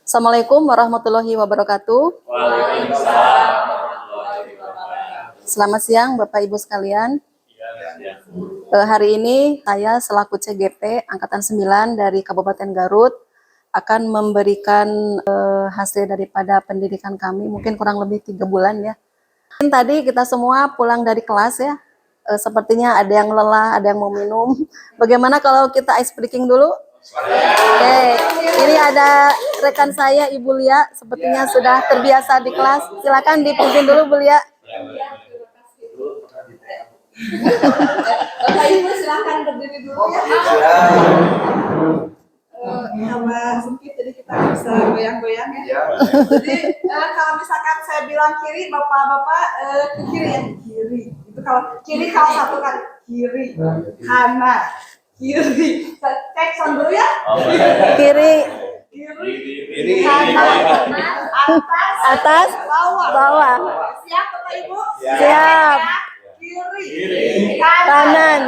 Assalamualaikum warahmatullahi wabarakatuh. Waalaikumsalam. Selamat siang Bapak Ibu sekalian. Hari ini saya selaku CGP Angkatan 9 dari Kabupaten Garut akan memberikan hasil daripada pendidikan kami, mungkin kurang lebih 3 bulan ya. Mungkin tadi kita semua pulang dari kelas ya, sepertinya ada yang lelah, ada yang mau minum. Bagaimana kalau kita ice breaking dulu? Oke, ini ada rekan saya Ibu Lia, sepertinya sudah terbiasa di kelas. Silakan dipimpin dulu Bu Lia. Bapak Ibu silahkan berdiri dulu ya. Karena sempit jadi kita bisa goyang-goyang ya. Jadi kalau misalkan saya bilang kiri, bapak-bapak ke kiri ya, kiri. Itu kalau kiri kalau satu kan kiri, kanan, kiri. Cek sound dulu ya. Kiri, Kanan, atas, bawah. Siap Bapak Ibu? Siap. Kiri, Kanan,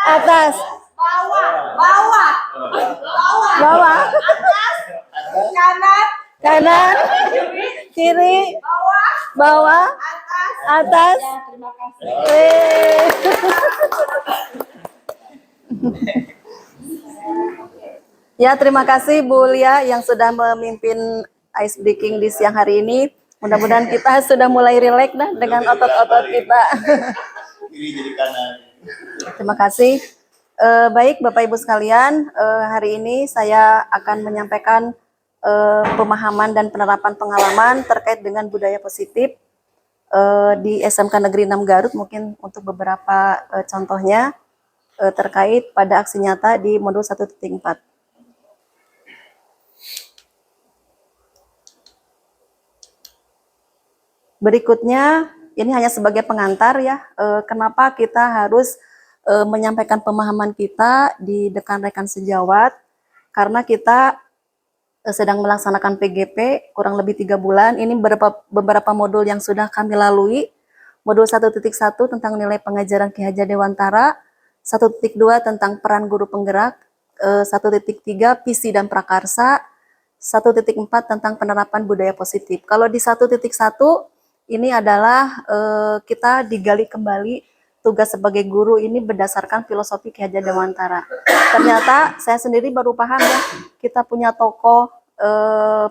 atas, bawah, atas, kanan, kiri, bawah, bawah, atas. Terima kasih. Ya, terima kasih Bu Lia yang sudah memimpin ice breaking di siang hari ini. Mudah-mudahan kita sudah mulai rileks dah dengan otot-otot kita. Kiri jadi kanan. Terima kasih. Baik Bapak Ibu sekalian, hari ini saya akan menyampaikan pemahaman dan penerapan pengalaman terkait dengan budaya positif di SMK Negeri 6 Garut, mungkin untuk beberapa contohnya terkait pada aksi nyata di modul 1.4. Berikutnya, ini hanya sebagai pengantar ya, kenapa kita harus menyampaikan pemahaman kita di rekan-rekan sejawat, karena kita sedang melaksanakan PGP kurang lebih 3 bulan. Ini beberapa modul yang sudah kami lalui. Modul 1.1 tentang nilai pengajaran Ki Hajar Dewantara, 1.2 tentang peran guru penggerak, 1.3 visi dan prakarsa, 1.4 tentang penerapan budaya positif. Kalau di 1.1 ini adalah kita digali kembali tugas sebagai guru ini berdasarkan filosofi Ki Hajar Dewantara. Ternyata saya sendiri baru paham ya, kita punya tokoh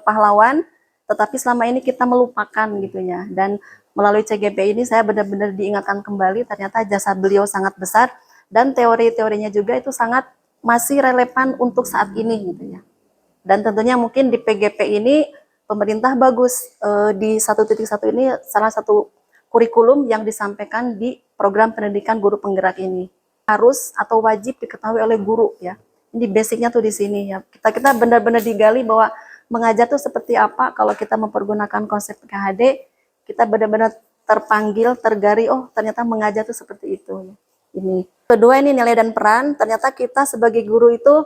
pahlawan, tetapi selama ini kita melupakan gitu ya. Dan melalui CGP ini saya benar-benar diingatkan kembali, ternyata jasa beliau sangat besar dan teori-teorinya juga itu sangat masih relevan untuk saat ini gitu ya. Dan tentunya mungkin di PGP ini pemerintah bagus di 1.1 ini salah satu kurikulum yang disampaikan di program pendidikan guru penggerak ini harus atau wajib diketahui oleh guru ya. Ini basicnya tuh di sini ya. Kita benar-benar digali bahwa mengajar tuh seperti apa. Kalau kita mempergunakan konsep KHD, kita benar-benar terpanggil, tergari, oh ternyata mengajar tuh seperti itu. Ini kedua, ini nilai dan peran. Ternyata kita sebagai guru itu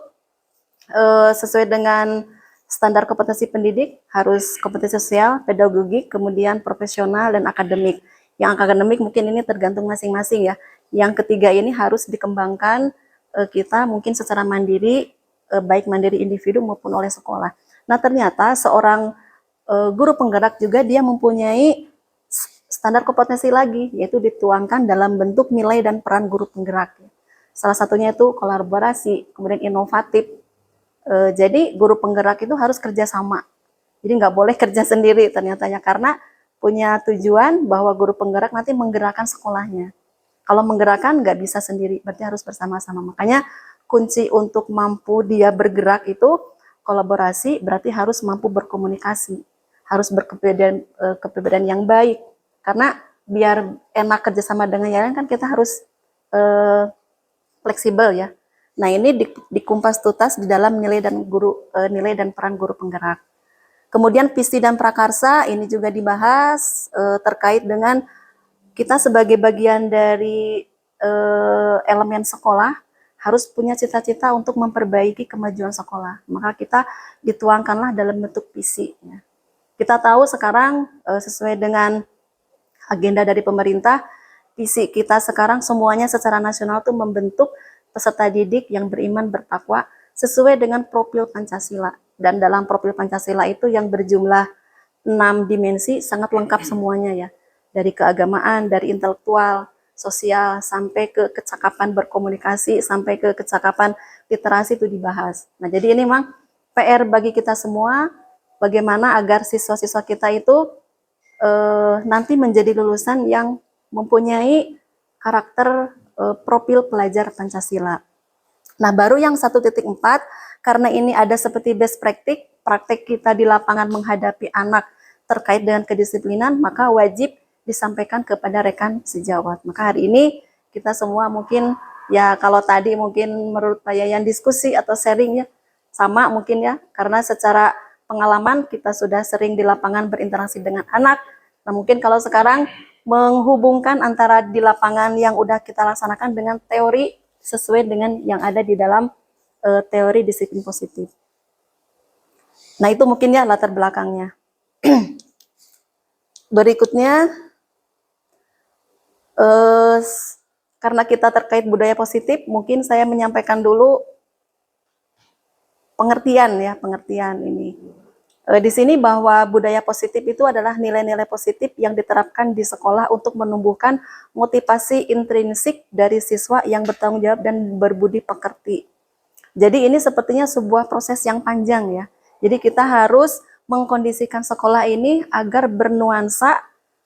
sesuai dengan standar kompetensi pendidik, harus kompetensi sosial, pedagogik, kemudian profesional, dan akademik. Yang akademik mungkin ini tergantung masing-masing ya. Yang ketiga ini harus dikembangkan kita mungkin secara mandiri, baik mandiri individu maupun oleh sekolah. Nah ternyata seorang guru penggerak juga dia mempunyai standar kompetensi lagi, yaitu dituangkan dalam bentuk nilai dan peran guru penggerak. Salah satunya itu kolaborasi, kemudian inovatif. Jadi guru penggerak itu harus kerjasama. Jadi nggak boleh kerja sendiri ternyatanya, karena punya tujuan bahwa guru penggerak nanti menggerakkan sekolahnya. Kalau menggerakkan nggak bisa sendiri, berarti harus bersama-sama. Makanya kunci untuk mampu dia bergerak itu kolaborasi, berarti harus mampu berkomunikasi, harus berkepribadian yang baik. Karena biar enak kerjasama dengan yang lain kan kita harus fleksibel ya. Nah ini dikumpas tuntas di dalam nilai dan peran guru penggerak. Kemudian visi dan prakarsa ini juga dibahas terkait dengan kita sebagai bagian dari elemen sekolah harus punya cita-cita untuk memperbaiki kemajuan sekolah. Maka kita dituangkanlah dalam bentuk visi. Ya. Kita tahu sekarang sesuai dengan agenda dari pemerintah, visi kita sekarang semuanya secara nasional tuh membentuk peserta didik yang beriman bertakwa sesuai dengan profil Pancasila. Dan dalam profil Pancasila itu yang berjumlah 6 dimensi sangat lengkap semuanya ya. Dari keagamaan, dari intelektual, sosial, sampai ke kecakapan berkomunikasi, sampai ke kecakapan literasi itu dibahas. Nah, jadi ini memang PR bagi kita semua, bagaimana agar siswa-siswa kita itu nanti menjadi lulusan yang mempunyai karakter profil pelajar Pancasila. Nah, baru yang 1.4, karena ini ada seperti best practice, praktek kita di lapangan menghadapi anak terkait dengan kedisiplinan, maka wajib disampaikan kepada rekan sejawat. Maka hari ini kita semua mungkin, ya kalau tadi mungkin menurut Pak Yayan diskusi atau sharing ya, sama mungkin ya, karena secara pengalaman kita sudah sering di lapangan berinteraksi dengan anak. Nah, mungkin kalau sekarang menghubungkan antara di lapangan yang udah kita laksanakan dengan teori sesuai dengan yang ada di dalam teori disiplin positif. Nah, itu mungkin ya latar belakangnya. Berikutnya, karena kita terkait budaya positif, mungkin saya menyampaikan dulu pengertian ini. Di sini bahwa budaya positif itu adalah nilai-nilai positif yang diterapkan di sekolah untuk menumbuhkan motivasi intrinsik dari siswa yang bertanggung jawab dan berbudi pekerti. Jadi ini sepertinya sebuah proses yang panjang ya. Jadi kita harus mengkondisikan sekolah ini agar bernuansa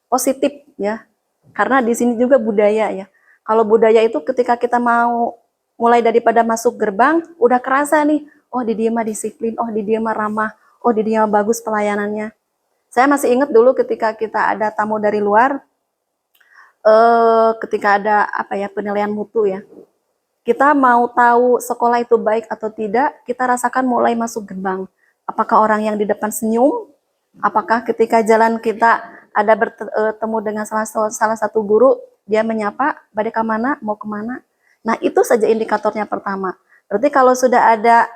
positif ya. Karena di sini juga budaya ya. Kalau budaya itu ketika kita mau mulai daripada masuk gerbang, udah kerasa nih, oh di dia mah disiplin, oh di dia mah ramah, oh di dia bagus pelayanannya. Saya masih ingat dulu ketika kita ada tamu dari luar, ketika ada penilaian mutu ya. Kita mau tahu sekolah itu baik atau tidak, kita rasakan mulai masuk gerbang. Apakah orang yang di depan senyum? Apakah ketika jalan kita ada bertemu dengan salah satu guru, dia menyapa, badai ke mana, mau kemana? Nah, itu saja indikatornya pertama. Berarti kalau sudah ada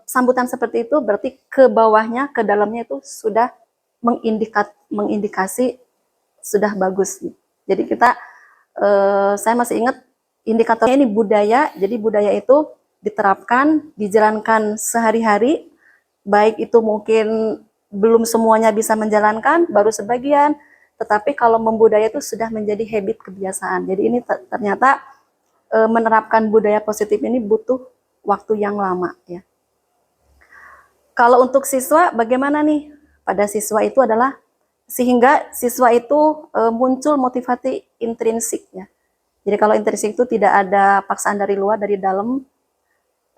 sambutan seperti itu, berarti ke bawahnya, ke dalamnya itu sudah mengindikasi sudah bagus. Jadi kita, saya masih ingat indikatornya ini budaya. Jadi budaya itu diterapkan, dijalankan sehari-hari, baik itu mungkin belum semuanya bisa menjalankan, baru sebagian, tetapi kalau membudaya itu sudah menjadi habit, kebiasaan. Jadi ini ternyata menerapkan budaya positif ini butuh waktu yang lama ya. Kalau untuk siswa bagaimana nih? Pada siswa itu adalah sehingga siswa itu muncul motivasi intrinsik ya. Jadi kalau intrinsik itu tidak ada paksaan dari luar, dari dalam.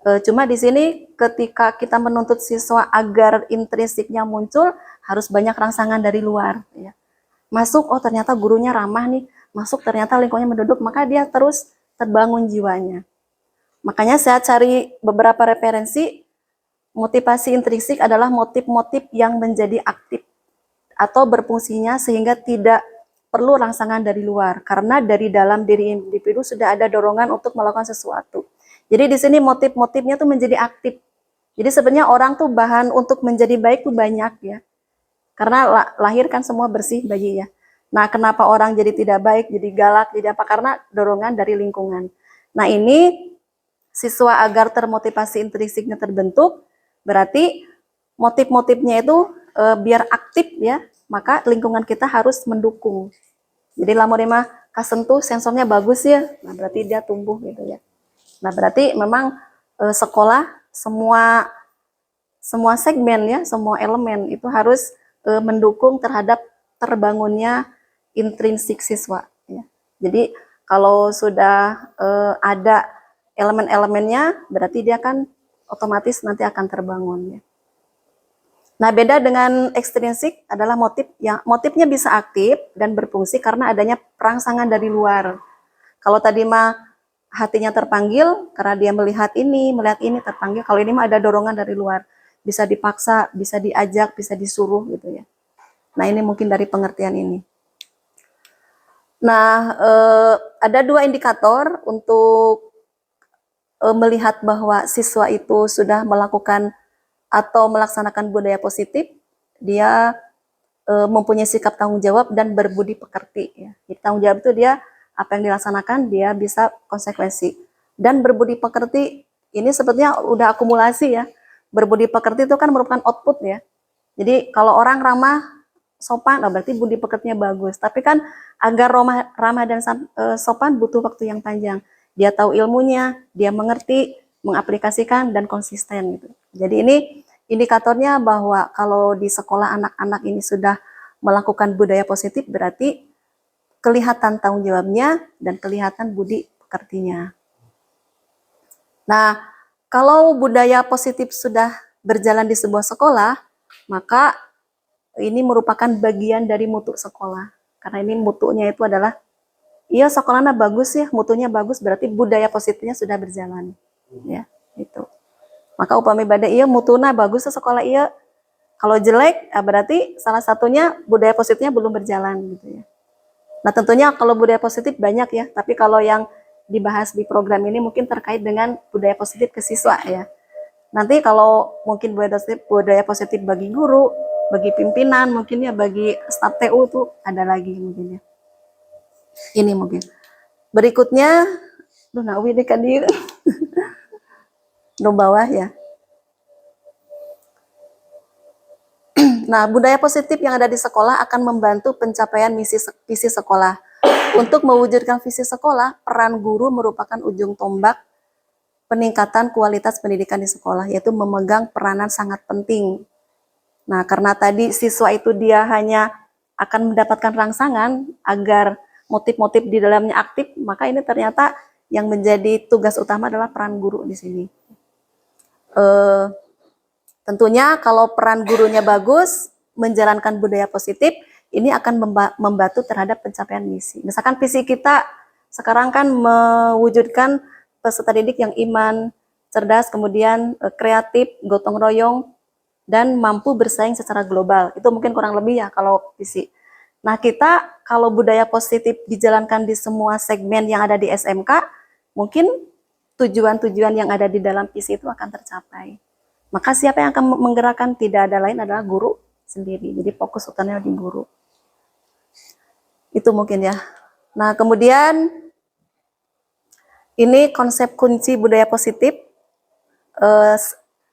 Cuma di sini ketika kita menuntut siswa agar intrinsiknya muncul, harus banyak rangsangan dari luar ya. Masuk, oh ternyata gurunya ramah nih, masuk ternyata lingkungannya menduduk, maka dia terus terbangun jiwanya. Makanya saya cari beberapa referensi, motivasi intrinsik adalah motif-motif yang menjadi aktif atau berfungsinya sehingga tidak perlu rangsangan dari luar, karena dari dalam diri individu sudah ada dorongan untuk melakukan sesuatu. Jadi di sini motif-motifnya tuh menjadi aktif. Jadi sebenarnya orang tuh bahan untuk menjadi baik tuh banyak ya. Karena lahir kan semua bersih bayi ya. Nah, kenapa orang jadi tidak baik, jadi galak, jadi apa? Karena dorongan dari lingkungan. Nah, ini siswa agar termotivasi intrinsiknya terbentuk, berarti motif-motifnya itu biar aktif ya, maka lingkungan kita harus mendukung. Jadi lamorima kasentuh sensornya bagus ya, nah berarti dia tumbuh gitu ya. Nah, berarti memang sekolah semua segmen ya, semua elemen itu harus mendukung terhadap terbangunnya intrinsik siswa ya. Jadi kalau sudah ada elemen-elemennya, berarti dia kan otomatis nanti akan terbangun ya. Nah, beda dengan ekstrinsik adalah motifnya bisa aktif dan berfungsi karena adanya perangsangan dari luar. Kalau tadi mah hatinya terpanggil karena dia melihat ini terpanggil. Kalau ini mah ada dorongan dari luar, bisa dipaksa, bisa diajak, bisa disuruh gitu ya. Nah, ini mungkin dari pengertian ini. Nah, ada 2 indikator untuk melihat bahwa siswa itu sudah melakukan atau melaksanakan budaya positif. Dia mempunyai sikap tanggung jawab dan berbudi pekerti ya. Jadi tanggung jawab itu dia apa yang dilaksanakan dia bisa konsekuensi, dan berbudi pekerti ini sepertinya udah akumulasi ya. berbudi pekerti itu kan merupakan output ya. Jadi kalau orang ramah, sopan, berarti budi pekertinya bagus. Tapi kan agar ramah dan sopan butuh waktu yang panjang. Dia tahu ilmunya, dia mengerti, mengaplikasikan, dan konsisten gitu. Jadi ini indikatornya bahwa kalau di sekolah anak-anak ini sudah melakukan budaya positif, berarti kelihatan tanggung jawabnya dan kelihatan budi pekertinya. Nah, kalau budaya positif sudah berjalan di sebuah sekolah, maka ini merupakan bagian dari mutu sekolah. Karena ini mutunya itu adalah, iya sekolahnya bagus ya, mutunya bagus, berarti budaya positifnya sudah berjalan. Ya, itu. Maka upami bada iya mutuna bagus sekolah iya. Kalau jelek, berarti salah satunya budaya positifnya belum berjalan gitu ya. Nah tentunya kalau budaya positif banyak ya, tapi kalau yang dibahas di program ini mungkin terkait dengan budaya positif ke siswa ya. Nanti kalau mungkin budaya positif bagi guru, bagi pimpinan, mungkin ya bagi staf TU tuh ada lagi mungkin ya. Ini mungkin. Berikutnya, nah ini kan di bawah ya. Nah, budaya positif yang ada di sekolah akan membantu pencapaian visi sekolah. Untuk mewujudkan visi sekolah, peran guru merupakan ujung tombak peningkatan kualitas pendidikan di sekolah, yaitu memegang peranan sangat penting. Nah, karena tadi siswa itu dia hanya akan mendapatkan rangsangan agar motif-motif di dalamnya aktif, maka ini ternyata yang menjadi tugas utama adalah peran guru di sini. Tentunya kalau peran gurunya bagus, menjalankan budaya positif, ini akan membantu terhadap pencapaian misi. Misalkan visi kita sekarang kan mewujudkan peserta didik yang iman, cerdas, kemudian kreatif, gotong royong, dan mampu bersaing secara global. Itu mungkin kurang lebih ya kalau visi. Nah kita kalau budaya positif dijalankan di semua segmen yang ada di SMK, mungkin tujuan-tujuan yang ada di dalam visi itu akan tercapai. Maka siapa yang akan menggerakkan? Tidak ada lain adalah guru sendiri. Jadi fokus utamanya di guru. Itu mungkin ya. Nah kemudian ini konsep kunci budaya positif.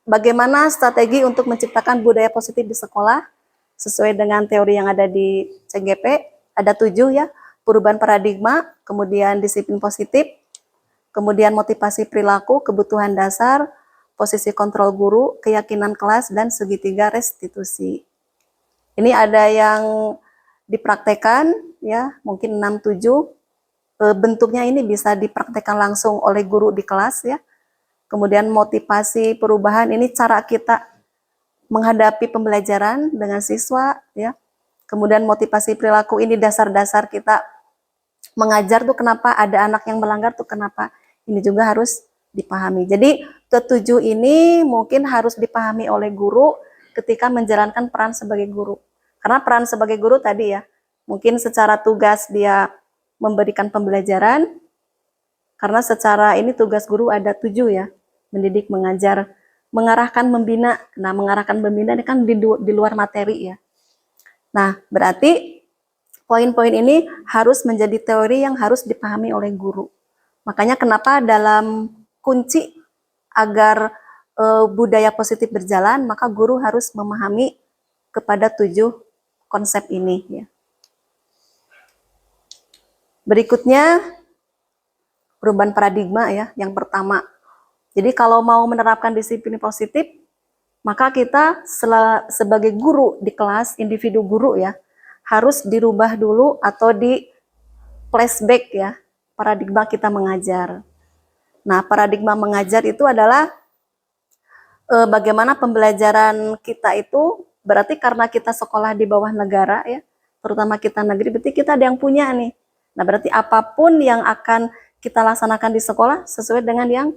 Bagaimana strategi untuk menciptakan budaya positif di sekolah sesuai dengan teori yang ada di CGP. Ada 7 ya. Perubahan paradigma, kemudian disiplin positif, kemudian motivasi perilaku, kebutuhan dasar, posisi kontrol guru, keyakinan kelas, dan segitiga restitusi. Ini ada yang dipraktekkan ya, mungkin 6-7. Bentuknya ini bisa dipraktekkan langsung oleh guru di kelas ya. Kemudian motivasi perubahan, ini cara kita menghadapi pembelajaran dengan siswa ya. Kemudian motivasi perilaku, ini dasar-dasar kita mengajar tuh kenapa ada anak yang melanggar tuh kenapa. Ini juga harus dipahami. Jadi ketujuh ini mungkin harus dipahami oleh guru ketika menjalankan peran sebagai guru. Karena peran sebagai guru tadi ya, mungkin secara tugas dia memberikan pembelajaran, karena secara ini tugas guru ada 7 ya, mendidik, mengajar, mengarahkan, membina. Nah mengarahkan, membina ini kan di luar materi ya. Nah berarti poin-poin ini harus menjadi teori yang harus dipahami oleh guru. Makanya kenapa dalam kunci agar budaya positif berjalan, maka guru harus memahami kepada 7 konsep ini. Ya. Berikutnya, perubahan paradigma ya, yang pertama. Jadi kalau mau menerapkan disiplin positif, maka kita sebagai guru di kelas, individu guru ya, harus dirubah dulu atau di flashback ya, paradigma kita mengajar. Nah, paradigma mengajar itu adalah bagaimana pembelajaran kita itu, berarti karena kita sekolah di bawah negara ya, terutama kita negeri, berarti kita ada yang punya nih. Nah, berarti apapun yang akan kita laksanakan di sekolah sesuai dengan yang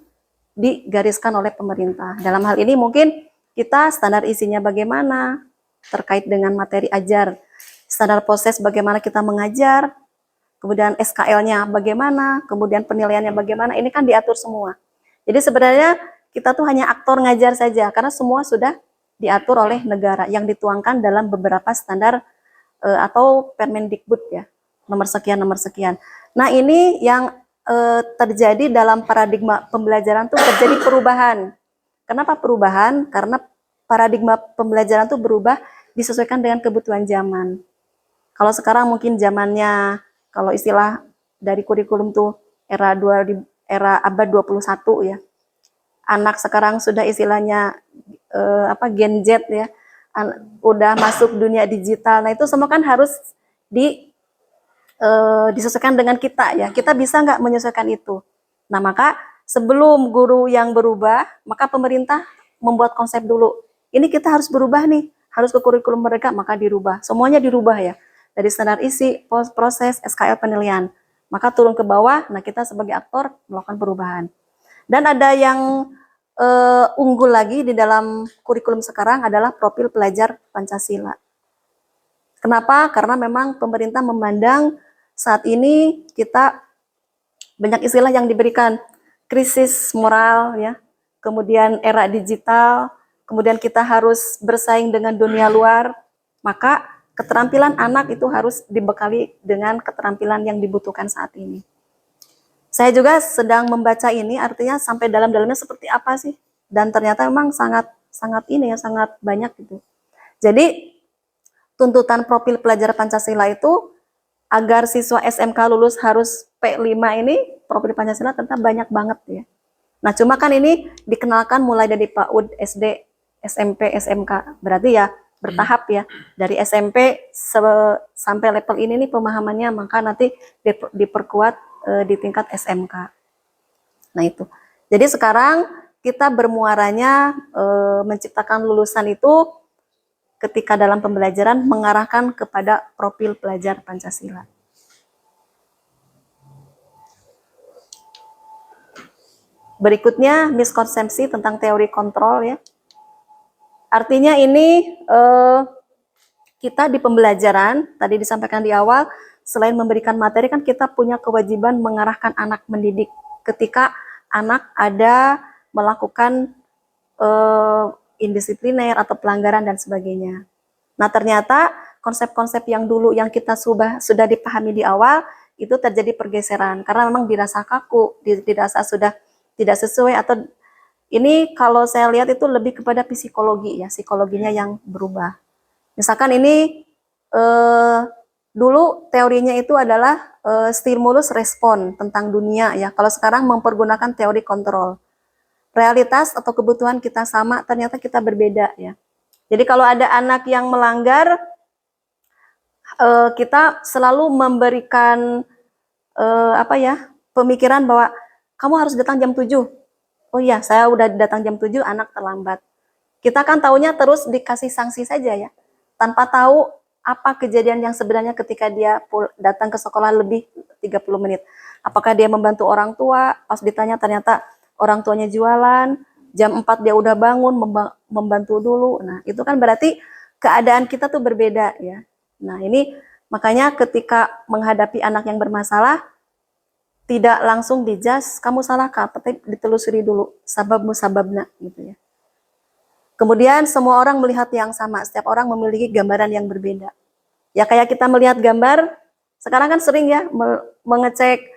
digariskan oleh pemerintah. Dalam hal ini mungkin kita standar isinya bagaimana, terkait dengan materi ajar, standar proses bagaimana kita mengajar, kemudian SKL-nya bagaimana, kemudian penilaiannya bagaimana, ini kan diatur semua. Jadi sebenarnya kita tuh hanya aktor ngajar saja, karena semua sudah diatur oleh negara yang dituangkan dalam beberapa standar atau Permendikbud ya, nomor sekian, nomor sekian. Nah ini yang terjadi dalam paradigma pembelajaran tuh terjadi perubahan. Kenapa perubahan? Karena paradigma pembelajaran itu berubah disesuaikan dengan kebutuhan zaman. Kalau sekarang mungkin zamannya, kalau istilah dari kurikulum tuh era abad 21 ya. Anak sekarang sudah istilahnya Gen Z ya. Udah masuk dunia digital. Nah, itu semua kan harus disesuaikan dengan kita ya. Kita bisa nggak menyesuaikan itu? Nah, maka sebelum guru yang berubah, maka pemerintah membuat konsep dulu. Ini kita harus berubah nih, harus ke kurikulum mereka, maka dirubah. Semuanya dirubah ya. Dari standar isi, proses, SKL penilaian. Maka turun ke bawah, nah kita sebagai aktor melakukan perubahan. Dan ada yang unggul lagi di dalam kurikulum sekarang adalah profil pelajar Pancasila. Kenapa? Karena memang pemerintah memandang saat ini kita banyak istilah yang diberikan, krisis moral ya, kemudian era digital, kemudian kita harus bersaing dengan dunia luar, maka keterampilan anak itu harus dibekali dengan keterampilan yang dibutuhkan saat ini. Saya juga sedang membaca ini, artinya sampai dalam-dalamnya seperti apa sih? Dan ternyata memang sangat banyak gitu. Jadi tuntutan profil pelajar Pancasila itu agar siswa SMK lulus harus P5 ini profil Pancasila ternyata banyak banget ya. Nah, cuma kan ini dikenalkan mulai dari PAUD, SD, SMP, SMK. Berarti ya bertahap ya. Dari SMP sampai level ini nih pemahamannya, maka nanti diperkuat di tingkat SMK. Nah, itu. Jadi sekarang kita bermuaranya menciptakan lulusan itu ketika dalam pembelajaran mengarahkan kepada profil pelajar Pancasila. Berikutnya miskonsepsi tentang teori kontrol ya. Artinya ini kita di pembelajaran tadi disampaikan di awal, selain memberikan materi kan kita punya kewajiban mengarahkan anak mendidik ketika anak ada melakukan indisipliner atau pelanggaran dan sebagainya. Nah, ternyata konsep-konsep yang dulu yang kita sudah dipahami di awal itu terjadi pergeseran karena memang dirasa kaku, dirasa sudah tidak sesuai, atau ini kalau saya lihat itu lebih kepada psikologi ya, psikologinya yang berubah. Misalkan ini dulu teorinya itu adalah stimulus respon tentang dunia ya. Kalau sekarang mempergunakan teori kontrol. Realitas atau kebutuhan kita sama, ternyata kita berbeda ya. Jadi kalau ada anak yang melanggar, kita selalu memberikan pemikiran bahwa kamu harus datang jam 7. Oh iya, saya udah datang jam 7, anak terlambat. Kita kan taunya terus dikasih sanksi saja ya, tanpa tahu apa kejadian yang sebenarnya ketika dia datang ke sekolah lebih 30 menit. Apakah dia membantu orang tua, pas ditanya ternyata orang tuanya jualan, jam 4 dia udah bangun, membantu dulu. Nah, itu kan berarti keadaan kita tuh berbeda ya. Nah, ini makanya ketika menghadapi anak yang bermasalah, tidak langsung dijudge, kamu salah kah, tapi ditelusuri dulu, sabab musababna gitu ya. Kemudian semua orang melihat yang sama, setiap orang memiliki gambaran yang berbeda. Ya kayak kita melihat gambar, sekarang kan sering ya mengecek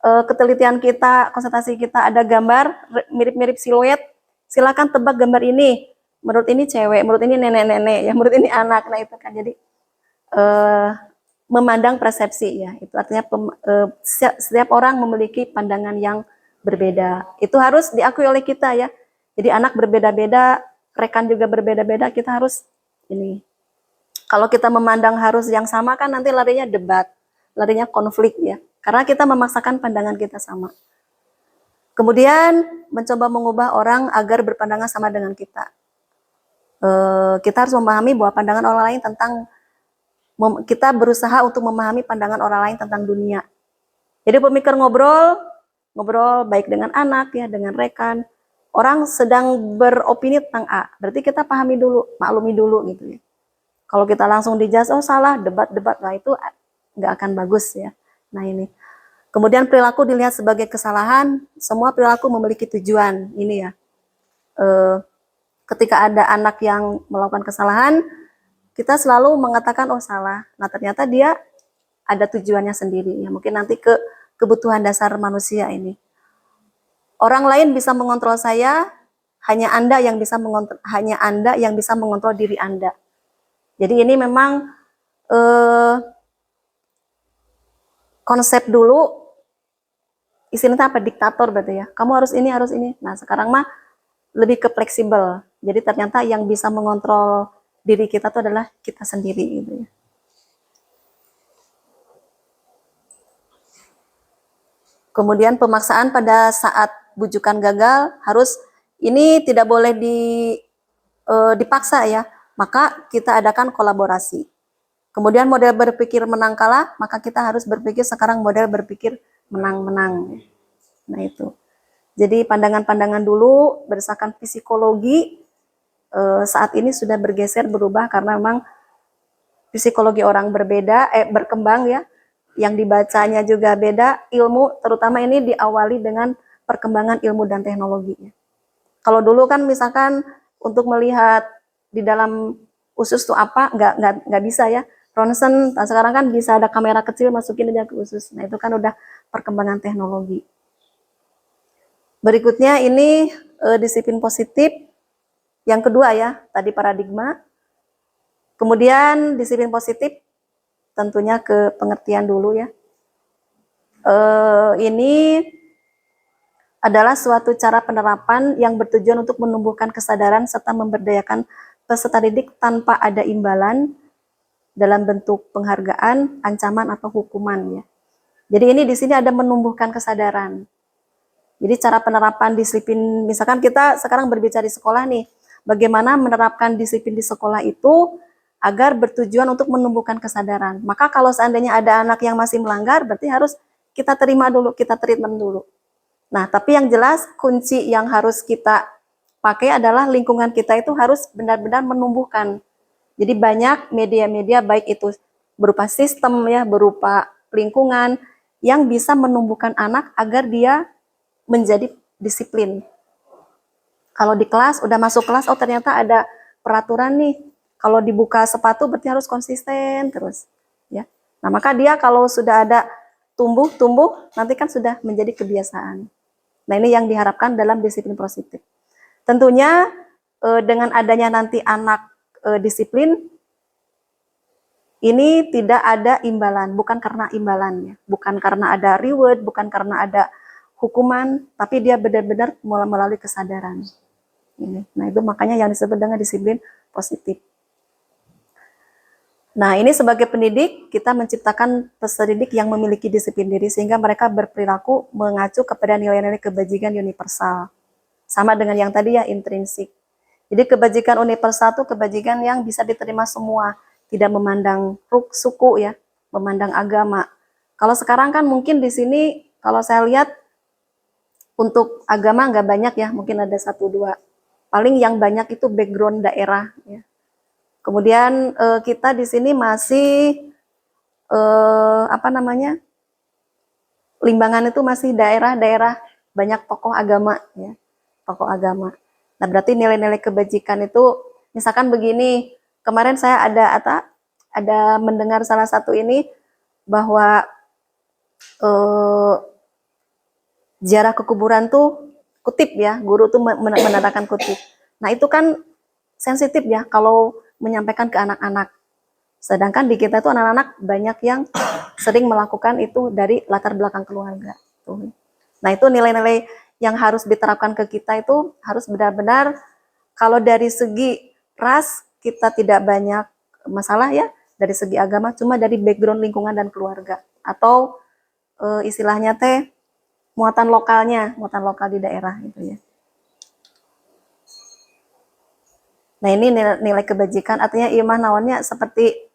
ketelitian kita, konsentrasi kita, ada gambar mirip-mirip siluet, silakan tebak gambar ini. Menurut ini cewek, menurut ini nenek-nenek, ya menurut ini anak. Nah itu kan jadi memandang persepsi ya. Itu artinya setiap orang memiliki pandangan yang berbeda. Itu harus diakui oleh kita ya. Jadi anak berbeda-beda, rekan juga berbeda-beda, kita harus ini. Kalau kita memandang harus yang sama kan nanti larinya debat, larinya konflik ya. Karena kita memaksakan pandangan kita sama. Kemudian mencoba mengubah orang agar berpandangan sama dengan kita. Kita harus memahami bahwa pandangan orang lain tentang, kita berusaha untuk memahami pandangan orang lain tentang dunia. Jadi pemikir ngobrol baik dengan anak ya, dengan rekan. Orang sedang beropini tentang A, berarti kita pahami dulu, maklumi dulu gitu ya. Kalau kita langsung dijudge, oh salah, debat, lah itu nggak akan bagus ya. Nah ini. Kemudian perilaku dilihat sebagai kesalahan, semua perilaku memiliki tujuan. Ini ya. Ketika ada anak yang melakukan kesalahan, kita selalu mengatakan, oh salah. Nah ternyata dia ada tujuannya sendiri. Ya. Mungkin nanti ke kebutuhan dasar manusia ini. Orang lain bisa mengontrol saya, hanya Anda yang bisa mengontrol diri Anda. Jadi ini memang konsep dulu istilahnya apa, diktator berarti ya. Kamu harus ini, harus ini. Nah, sekarang mah lebih ke fleksibel. Jadi ternyata yang bisa mengontrol diri kita itu adalah kita sendiri gitu ya. Kemudian pemaksaan pada saat bujukan gagal harus ini tidak boleh dipaksa ya. Maka kita adakan kolaborasi. Kemudian model berpikir menang kalah, maka kita harus berpikir sekarang model berpikir menang-menang. Nah itu. Jadi pandangan-pandangan dulu berdasarkan psikologi saat ini sudah bergeser, berubah karena memang psikologi orang berbeda, berkembang ya. Yang dibacanya juga beda, ilmu terutama ini diawali dengan perkembangan ilmu dan teknologi. Kalau dulu kan misalkan untuk melihat di dalam usus itu apa, nggak bisa ya. Ronsen, nah sekarang kan bisa ada kamera kecil masukin aja ke usus. Nah itu kan udah perkembangan teknologi. Berikutnya ini disiplin positif. Yang kedua ya, tadi paradigma. Kemudian disiplin positif tentunya ke pengertian dulu ya. Ini adalah suatu cara penerapan yang bertujuan untuk menumbuhkan kesadaran serta memberdayakan peserta didik tanpa ada imbalan dalam bentuk penghargaan, ancaman atau hukuman ya. Jadi ini di sini ada menumbuhkan kesadaran. Jadi cara penerapan disiplin, misalkan kita sekarang berbicara di sekolah nih, bagaimana menerapkan disiplin di sekolah itu agar bertujuan untuk menumbuhkan kesadaran. Maka kalau seandainya ada anak yang masih melanggar, berarti harus kita terima dulu, kita treatment dulu. Nah, tapi yang jelas kunci yang harus kita pakai adalah lingkungan kita itu harus benar-benar menumbuhkan. Jadi banyak media-media baik itu berupa sistem ya, berupa lingkungan yang bisa menumbuhkan anak agar dia menjadi disiplin. Kalau di kelas, udah masuk kelas, oh ternyata ada peraturan nih. Kalau dibuka sepatu berarti harus konsisten terus. Ya. Nah maka dia kalau sudah ada tumbuh, nanti kan sudah menjadi kebiasaan. Nah ini yang diharapkan dalam disiplin positif. Tentunya dengan adanya nanti anak disiplin, ini tidak ada imbalan, bukan karena imbalan ya, bukan karena ada reward, bukan karena ada hukuman, tapi dia benar-benar melalui kesadaran. Ini. Nah itu makanya yang disebut dengan disiplin positif. Nah ini sebagai pendidik, kita menciptakan peserta didik yang memiliki disiplin diri sehingga mereka berperilaku mengacu kepada nilai-nilai kebajikan universal. Sama dengan yang tadi ya, intrinsik. Jadi kebajikan universal itu kebajikan yang bisa diterima semua, tidak memandang suku ya, memandang agama. Kalau sekarang kan mungkin di sini kalau saya lihat untuk agama nggak banyak ya, mungkin ada 1-2. Paling yang banyak itu background daerah ya. Kemudian kita di sini masih Limbangan itu masih daerah-daerah banyak tokoh agama ya, tokoh agama. Nah, berarti nilai-nilai kebajikan itu misalkan begini, kemarin saya ada mendengar salah satu ini bahwa ziarah ke kuburan tuh kutip ya, guru tuh menandakan kutip. Nah, itu kan sensitif ya kalau menyampaikan ke anak-anak. Sedangkan di kita itu anak-anak banyak yang sering melakukan itu dari latar belakang keluarga. Nah, itu nilai-nilai yang harus diterapkan ke kita itu harus benar-benar, kalau dari segi ras kita tidak banyak masalah ya, dari segi agama cuma dari background lingkungan dan keluarga, atau istilahnya teh muatan lokal di daerah gitu ya. Nah ini nilai kebajikan, artinya imah naonnya seperti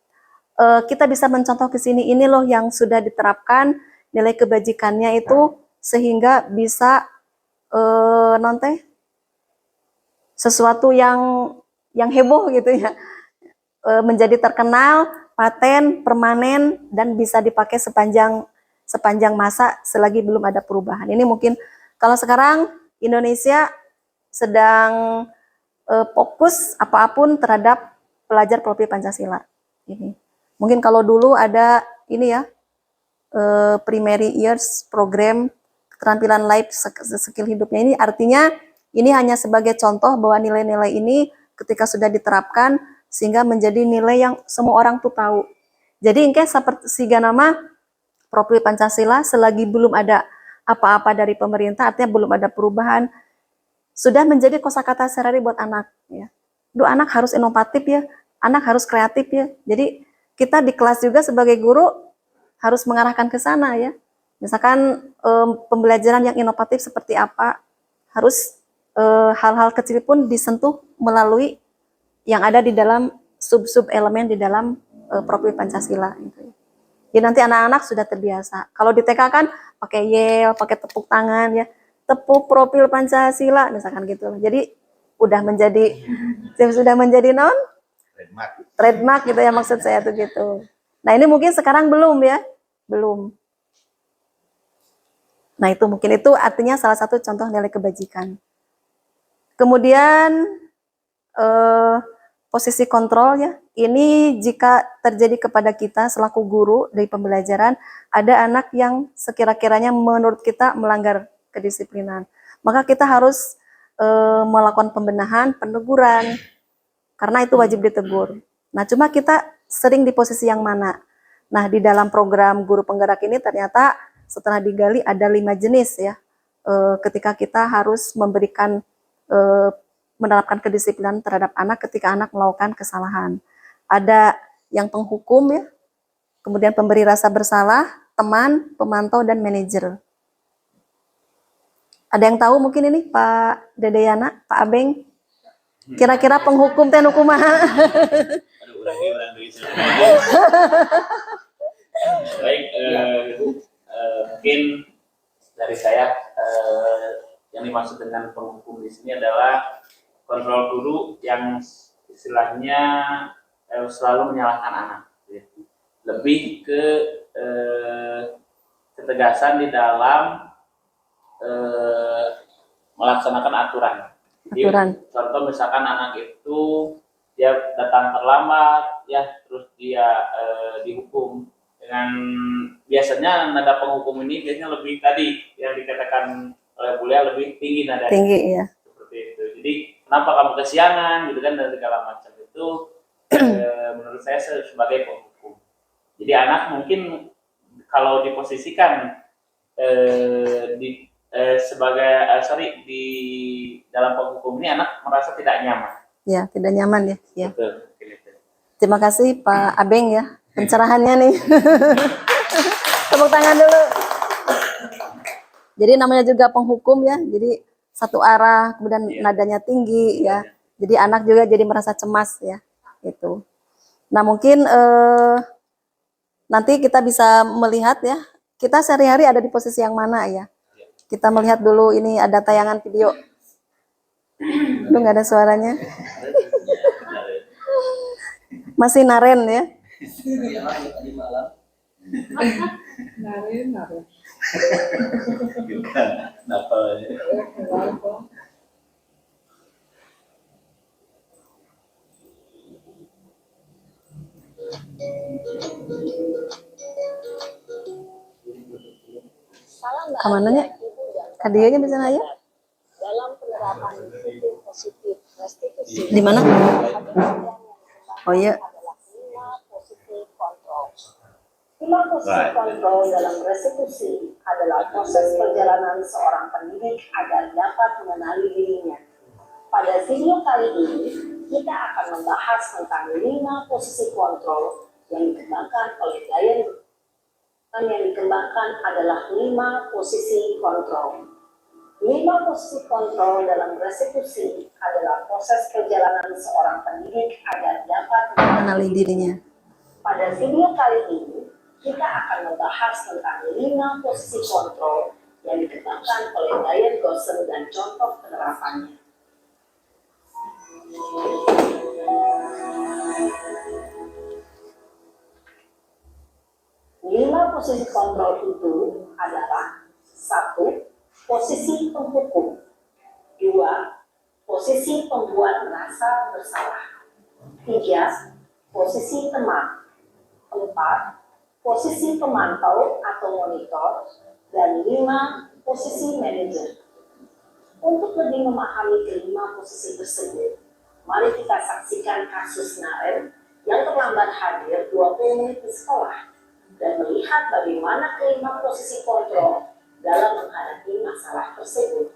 kita bisa mencontoh ke sini, ini loh yang sudah diterapkan nilai kebajikannya itu sehingga bisa sesuatu yang heboh gitu ya, menjadi terkenal, paten, permanen, dan bisa dipakai sepanjang masa selagi belum ada perubahan. Ini mungkin kalau sekarang Indonesia sedang fokus apapun terhadap pelajar Polri Pancasila. Ini mungkin kalau dulu ada ini ya, primary years program keterampilan life skill hidupnya, ini artinya Ini hanya sebagai contoh bahwa nilai-nilai ini ketika sudah diterapkan sehingga menjadi nilai yang semua orang tuh tahu. Jadi ingke seperti siga nama profil Pancasila selagi belum ada apa-apa dari pemerintah, artinya belum ada perubahan, sudah menjadi kosakata sehari-hari buat anak ya. Duh, anak harus inovatif ya, anak harus kreatif ya. Jadi kita di kelas juga sebagai guru harus mengarahkan ke sana ya. Misalkan pembelajaran yang inovatif seperti apa, harus hal-hal kecil pun disentuh melalui yang ada di dalam sub-sub elemen di dalam profil Pancasila gitu. Jadi nanti anak-anak sudah terbiasa. Kalau di TK kan pakai yel, pakai tepuk tangan ya, tepuk profil Pancasila misalkan gitu. Jadi sudah menjadi non trademark gitu ya, maksud saya tuh gitu. Nah ini mungkin sekarang belum ya, belum. Nah itu mungkin itu artinya salah satu contoh nilai kebajikan. Kemudian posisi kontrol ya, ini jika terjadi kepada kita selaku guru dari pembelajaran, ada anak yang sekira-kiranya menurut kita melanggar kedisiplinan, maka kita harus melakukan pembenahan, peneguran, karena itu wajib ditegur. Nah cuma kita sering di posisi yang mana? Nah di dalam program guru penggerak ini ternyata setelah digali ada 5 jenis ya, ketika kita harus memberikan menerapkan kedisiplinan terhadap anak ketika anak melakukan kesalahan. Ada yang penghukum ya, kemudian pemberi rasa bersalah, teman, pemantau, dan manajer. Ada yang tahu mungkin ini Pak Dedeyana, Pak Abeng? Kira-kira penghukum teh nu kumaha? Aduh, ulang dulu. Baik, mungkin dari saya yang dimaksud dengan penghukum di sini adalah kontrol guru yang istilahnya selalu menyalahkan anak, ya. Lebih ke ketegasan di dalam melaksanakan aturan. Jadi, contoh misalkan anak itu dia datang terlambat, ya terus dia dihukum dengan biasanya nada penghukum ini biasanya lebih tadi yang dikatakan oleh Bulia lebih tinggi nadanya. Tinggi ya. Seperti itu. Jadi kenapa kamu kesiangan gitu kan dan segala macam itu menurut saya sebagai penghukum. Jadi anak mungkin kalau diposisikan di dalam penghukum ini anak merasa tidak nyaman. Ya, tidak nyaman ya. Ya. Betul. Terima kasih Pak Abeng ya pencerahannya nih. Tepuk tangan dulu. Jadi namanya juga penghukum ya. Jadi satu arah, kemudian nadanya tinggi ya. Jadi anak juga jadi merasa cemas ya. Gitu. Nah mungkin nanti kita bisa melihat ya. Kita sehari-hari ada di posisi yang mana ya. Kita melihat dulu ini ada tayangan video. Aduh nggak ada suaranya. Masih naren ya. Naren. Kenapa? Kemananya? Kadianya bisa nanya? Dalam penerapan hukum positif restitusi Di mana? Oh iya. adalah 5 positif kontrol. 5 positif kontrol dalam restitusi adalah proses perjalanan seorang pendidik agar dapat mengenali dirinya. Pada video kali ini, kita akan membahas tentang 5 posisi kontrol yang dikembangkan oleh Diane. Yang dikembangkan adalah 5 posisi kontrol. 5 posisi kontrol dalam restitusi adalah proses perjalanan seorang pendidik agar dapat Mengenali dirinya. Pada video kali ini, kita akan membahas tentang 5 posisi kontrol yang dikembangkan oleh Diane Gossen dan contoh penerapannya. Lima posisi kontrol itu adalah 1. Posisi penghukum. 2. Posisi pembuat rasa bersalah. 3. Posisi teman. 4. Posisi pemantau atau monitor. Dan 5. Posisi manajer. Untuk lebih memahami kelima posisi tersebut, mari kita saksikan kasus Naren yang terlambat hadir 20 menit di sekolah dan melihat bagaimana kelima posisi kontrol dalam menghadapi masalah tersebut.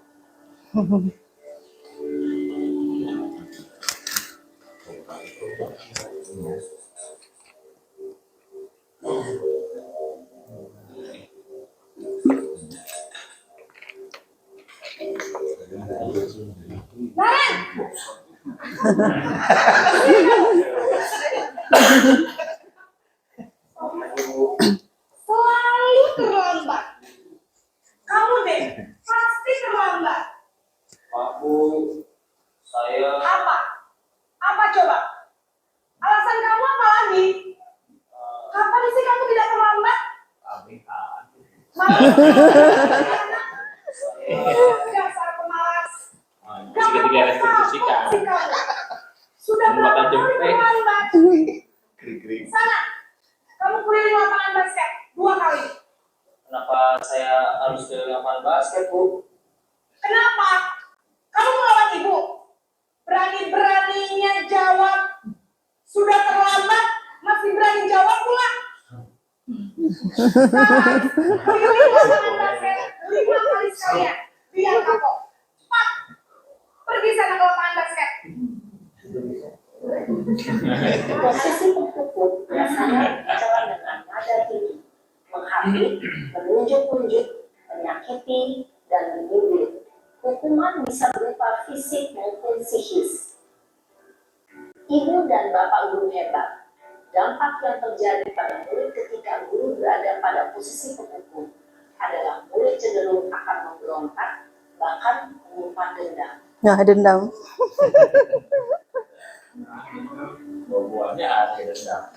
Selalu terlambat. Kamu deh, pasti terlambat. Maaf Bu, saya Apa? Apa coba? Alasan kamu apa lagi? Kapan sih kamu tidak terlambat? Malas. Dasar pemalas. ketika restitusikan Sih kamu. Sudah berapa Pembuatan kali jempret. terlambat? Sana, kamu keliling lapangan basket 2 kali. kenapa saya harus ke lapangan basket Bu? Kenapa? Kamu melawan ibu? Berani-beraninya jawab. Sudah terlambat, masih berani jawab pula. Sekarang, keliling lapangan basket 5 kali sekalian. Biar kapok. Cepat. Pergi sana ke lapangan basket. Posisi pukul biasanya berjalan dengan nada tinggi, menghakimi, menunjuk-nunjuk, menyakiti, dan menyindir. Hukuman bisa berupa fisik maupun psikis. Ibu dan bapak guru hebat. Dampak yang terjadi pada murid ketika guru berada pada posisi pemukul adalah murid cenderung akan memberontak, bahkan menyimpan dendam. Nah, dendam. Buahnya ada dendam.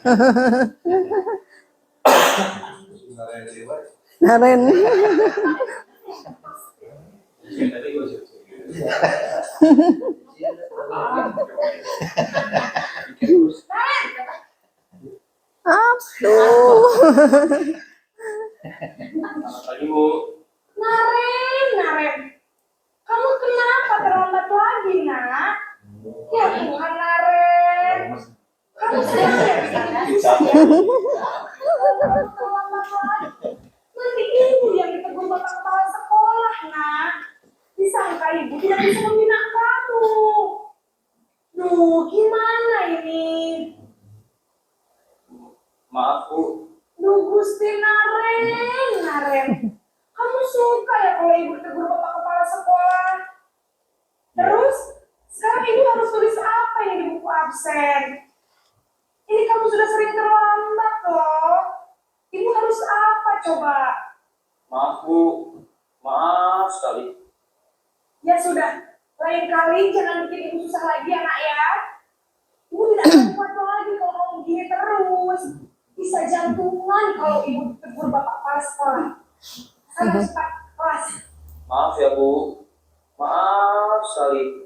Naren. Aduh. Selamat pagi Bu. Naren. Kamu kenapa terlambat lagi, nak? Ya Tuhan, Naren. Kamu sedang dari sana susah ya? Kamu terlambat lagi. Nanti ibu yang ditegur bapak kepala sekolah, nak. Disangka ibu tidak bisa membina kamu. Duh, gimana ini? Maaf Bu. Duh, Gusti Naren. Kamu suka ya kalau ibu ditegur bapak kepala sekolah? Terus, sekarang ibu harus tulis apa yang di buku absen? Ini kamu sudah sering terlambat loh. Ibu harus apa coba? Maaf Bu. Maaf sekali. Ya sudah, lain kali jangan bikin ibu susah lagi ya nak ya. Ibu tidak akan kuat lagi kalau kamu begini terus. Bisa jantungan kalau ibu ditegur bapak kepala sekolah. Sana cepat kelas. Maaf ya Bu. Maaf sekali.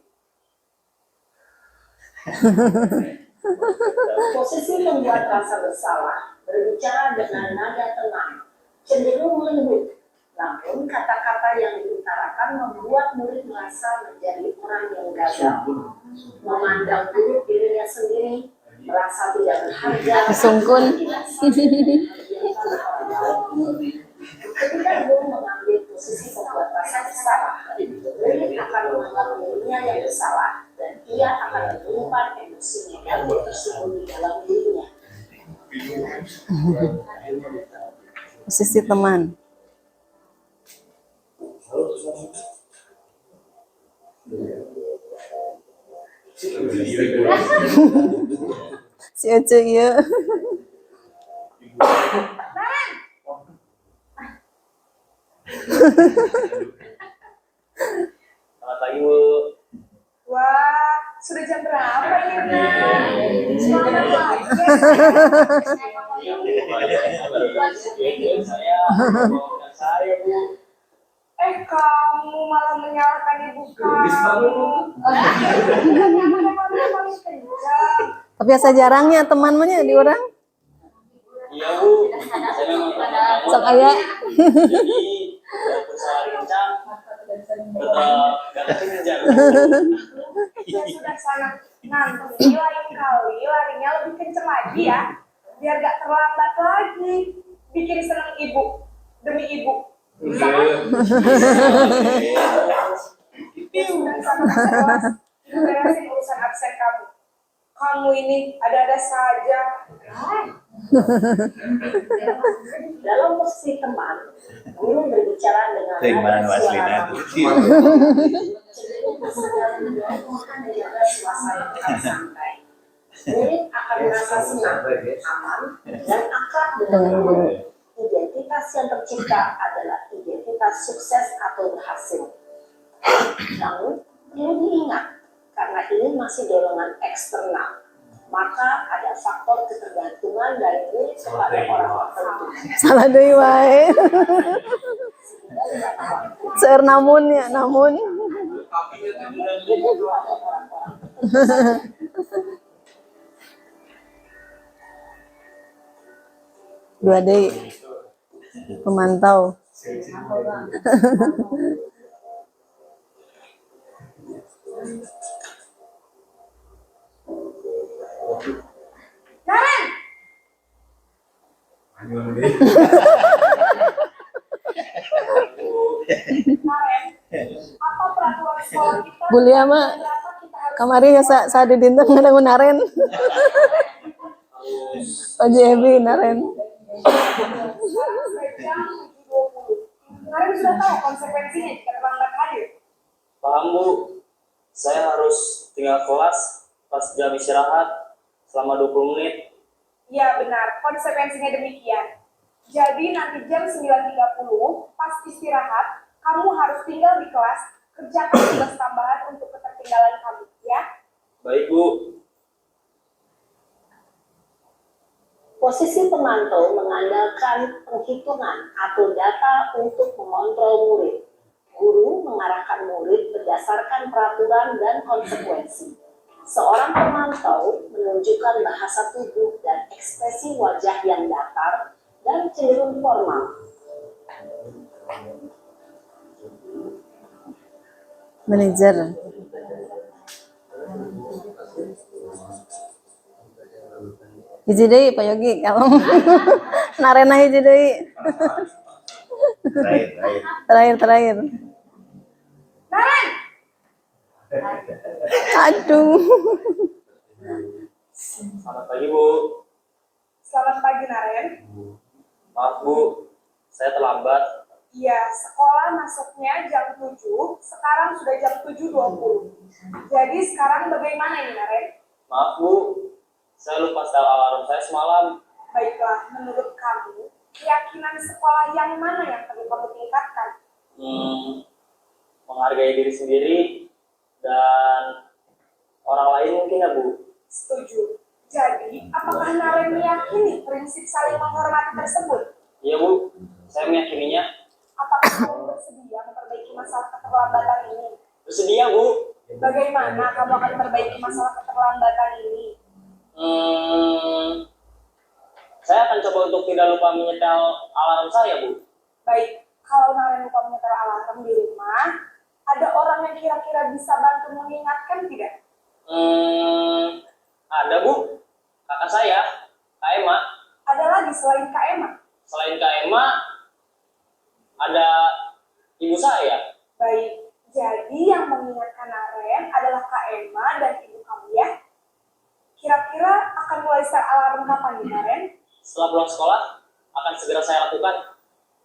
Posisi membuat rasa bersalah, berbicara dengan nada tenang, cenderung lembut. Namun kata-kata yang diutarakan membuat murid merasa menjadi orang yang gagal, memandang buruk dirinya sendiri, merasa tidak berharga, Sungkun. Ketika guru mengambil posisi membuat rasa bersalah, murid akan menganggap dirinya yang bersalah dan ia akan menyimpan emosi negatif tersebut di dalam dirinya. Posisi teman. Si Ece ya. Selamat pagi Bu. Wah, sudah jam berapa ini nak? Semangat lagi. Saya Bu. Kamu malah menyalahkan ibu kamu. Paling kencang. Tapi asa jarangnya temannya di orang. Iya Bu. Saya memang Sok aya. jadi bersari kencang. Tetap gak kejar. Saya sudah sangat ngantuk nih, lain kali larinya lebih kenceng lagi ya, biar gak terlambat lagi. Bikin seneng ibu demi ibu. Bisa kan? Sudah sangat kelas. Beresin urusan absen kamu. Kamu ini ada-ada saja. Dalam posisi teman, guru berbicara dengan nada suara menjaga suasana tetap santai. Murid akan merasa senang, aman, dan akrab dengan guru. Identitas yang tercipta adalah identitas sukses atau berhasil. Namun, perlu diingat, karena ini masih dorongan eksternal, maka ada faktor ketergantungan dari murid kepada orang tertentu. Salah deui wae. Seueur namun ya, namun. Dua deui. Pemantau. Naren, apa peraturan sekolah kita? Bulia mah Berapa kita harus kamari ya sa di dinten ngadangun naren. Pak Ebi naren. jam 7.20. Naren sudah tahu konsekuensinya jika terlambat hadir. Paham Bu, saya harus tinggal kelas pas jam istirahat selama 20 menit. Iya benar, konsekuensinya demikian. Jadi nanti jam 9.30 pas istirahat, kamu harus tinggal di kelas, kerjakan tugas tambahan untuk ketertinggalan kamu, ya. Baik Bu. Posisi pemantau mengandalkan penghitungan atau data untuk mengontrol murid. Guru mengarahkan murid berdasarkan peraturan dan konsekuensi. Seorang pemantau menunjukkan bahasa tubuh dan ekspresi wajah yang datar dan cenderung formal. Manajer. Hiji deui Pak Yogi kalau narena hiji deui. Terakhir. Naren, Aduh. Selamat pagi Bu. selamat pagi Naren. Maaf Bu, saya terlambat. Iya, sekolah masuknya jam 7, sekarang sudah jam 7.20. Jadi sekarang bagaimana ini Naren? Maaf Bu, saya lupa setel alarm saya semalam. Baiklah, menurut kamu, keyakinan sekolah yang mana yang perlu kamu tingkatkan? Menghargai diri sendiri dan orang lain mungkin ya Bu. Setuju. Jadi, apakah Naren meyakini prinsip saling menghormati tersebut? Iya Bu, saya meyakininya. Apakah kamu bersedia memperbaiki masalah keterlambatan ini? Bersedia Bu. Bagaimana kamu akan memperbaiki masalah keterlambatan ini? Saya akan coba untuk tidak lupa menyetel alarm saya Bu. Baik, kalau Naren lupa menyetel alarm di rumah, ada orang yang kira-kira bisa bantu mengingatkan tidak? Ada Bu, kakak saya, Kak Emma. Ada lagi selain Kak Emma? Selain Kak Emma, ada ibu saya. Baik, jadi yang mengingatkan Naren adalah Kak Emma dan ibu kamu ya? Kira-kira akan mulai start alarm kapan nih Naren? Setelah pulang sekolah, akan segera saya lakukan.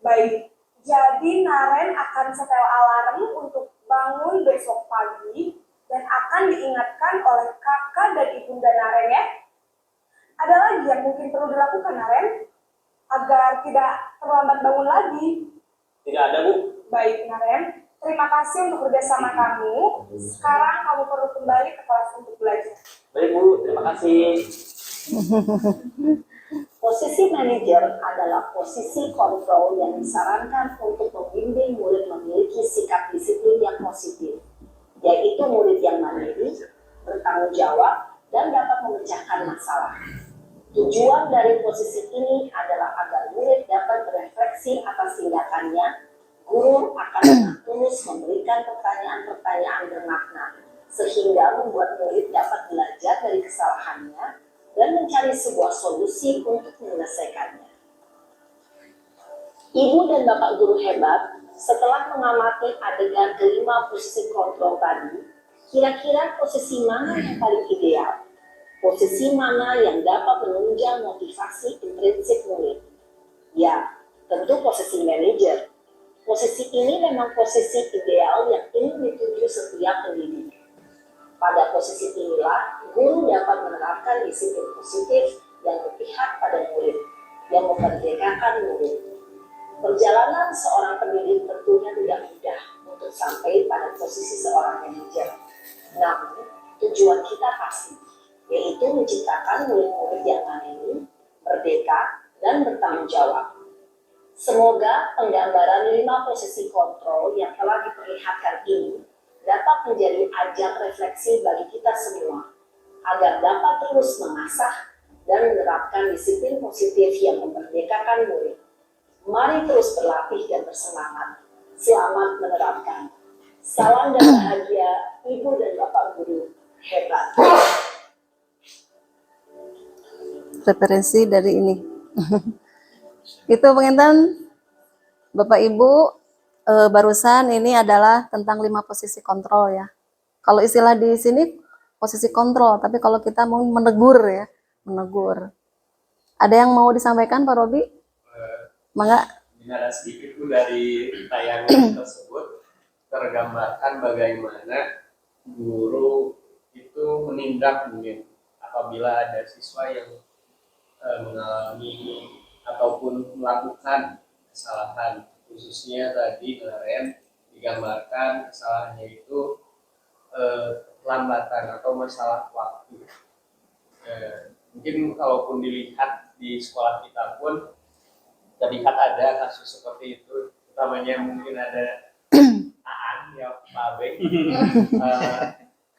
Baik, jadi Naren akan setel alarm untuk bangun besok pagi dan akan diingatkan oleh kakak dan ibunda Naren ya. Ada lagi yang mungkin perlu dilakukan Naren agar tidak terlambat bangun lagi. Tidak ada Bu. Baik Naren, terima kasih untuk kerjasama kamu. Sekarang kamu perlu kembali ke kelas untuk belajar. Baik Bu, terima kasih. Posisi manajer adalah posisi kontrol yang disarankan untuk membimbing murid memiliki sikap disiplin yang positif, yaitu murid yang mandiri, bertanggung jawab, dan dapat memecahkan masalah. Tujuan dari posisi ini adalah agar murid dapat berefleksi atas tindakannya Guru akan dengan tulus memberikan pertanyaan-pertanyaan bermakna, sehingga membuat murid dapat belajar dari kesalahannya dan mencari sebuah solusi untuk menyelesaikannya. Ibu dan Bapak guru hebat, setelah mengamati adegan kelima posisi kontrol tadi, kira-kira posisi mana yang paling ideal? Posisi mana yang dapat menunjang motivasi intrinsik murid? Ya, tentu posisi manajer. Posisi ini memang posisi ideal yang ingin dituju setiap pendidik. Pada posisi inilah, guru dapat menerapkan disiplin positif yang berpihak pada murid, yang memerdekakan murid. Perjalanan seorang pendidik tentunya tidak mudah untuk sampai pada posisi seorang manajer. Namun, tujuan kita pasti, yaitu menciptakan murid-murid yang mandiri, merdeka, dan bertanggung jawab. Semoga penggambaran 5 posisi kontrol yang telah diperlihatkan ini dapat menjadi ajang refleksi bagi kita semua, agar dapat terus mengasah dan menerapkan disiplin positif yang memerdekakan murid. Mari terus berlatih dan bersemangat. Selamat menerapkan. Salam dan bahagia, Ibu dan Bapak guru hebat. Referensi dari ini. Itu pengintan Bapak Ibu, barusan ini adalah tentang 5 posisi kontrol ya. Kalau istilah di sini posisi kontrol, tapi kalau kita mau menegur ya, menegur. Ada yang mau disampaikan Pak Robi? Mangga. Ini ada sedikit tuh dari tayangan tersebut tergambarkan bagaimana guru itu menindak mungkin apabila ada siswa yang mengalami ataupun melakukan kesalahan, khususnya tadi kemarin digambarkan kesalahannya itu lambatan atau masalah waktu. Mungkin kalaupun dilihat di sekolah kita pun terlihat ada kasus seperti itu, utamanya mungkin ada Aan ya Pak Abeng.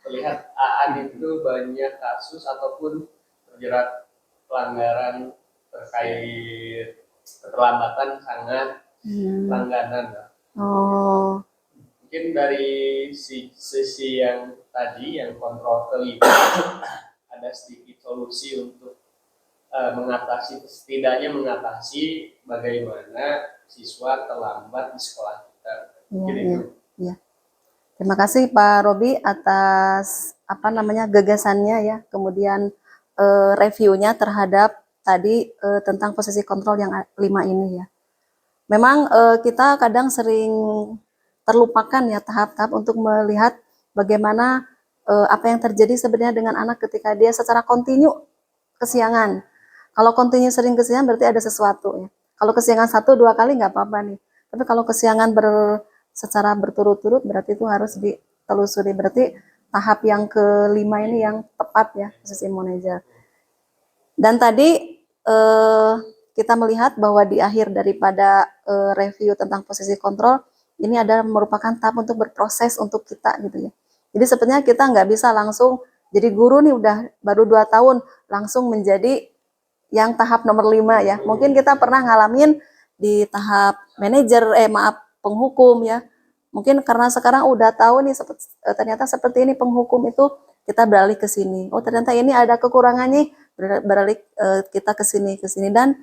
Terlihat Aan itu banyak kasus ataupun terjerat pelanggaran terkait keterlambatan sangat langganan. Oh, Mungkin dari sisi yang tadi yang kontrol kelima ada sedikit solusi untuk mengatasi, setidaknya mengatasi bagaimana siswa terlambat di sekolah kita. Mungkin itu. ya. Terima kasih Pak Robi atas gagasannya ya, kemudian reviewnya terhadap tadi tentang posisi kontrol yang 5 ini ya. Memang kita kadang sering terlupakan ya tahap-tahap untuk melihat bagaimana apa yang terjadi sebenarnya dengan anak ketika dia secara kontinu kesiangan. Kalau kontinu sering kesiangan berarti ada sesuatu ya. Kalau kesiangan 1-2 kali nggak apa-apa nih. Tapi kalau kesiangan secara berturut-turut berarti itu harus ditelusuri. Berarti tahap yang kelima ini yang tepat ya, posisi manajer. Dan tadi kita melihat bahwa di akhir daripada review tentang posisi kontrol ini adalah merupakan tahap untuk berproses untuk kita gitu ya. Jadi sebenarnya kita nggak bisa langsung jadi guru nih udah baru 2 tahun langsung menjadi yang tahap nomor 5 ya. Mungkin kita pernah ngalamin di tahap manajer, penghukum ya. Mungkin karena sekarang udah tahu nih ternyata seperti ini penghukum itu, kita beralih ke sini. Oh ternyata ini ada kekurangannya, beralih kita ke sini dan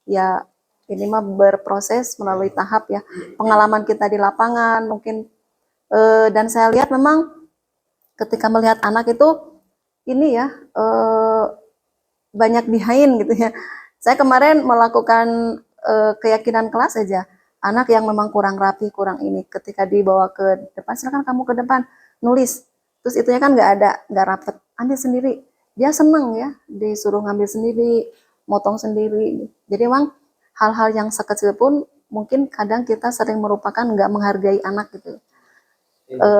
ya ini mah berproses melalui tahap ya. Pengalaman kita di lapangan mungkin dan saya lihat memang ketika melihat anak itu ini ya banyak behind gitu ya. Saya kemarin melakukan keyakinan kelas aja. Anak yang memang kurang rapi, kurang ini, ketika dibawa ke depan, silakan kamu ke depan nulis. Terus itunya kan nggak rapet, ambil sendiri. Dia seneng ya, disuruh ngambil sendiri, motong sendiri. Jadi memang hal-hal yang sekecil pun mungkin kadang kita sering merupakan nggak menghargai anak gitu.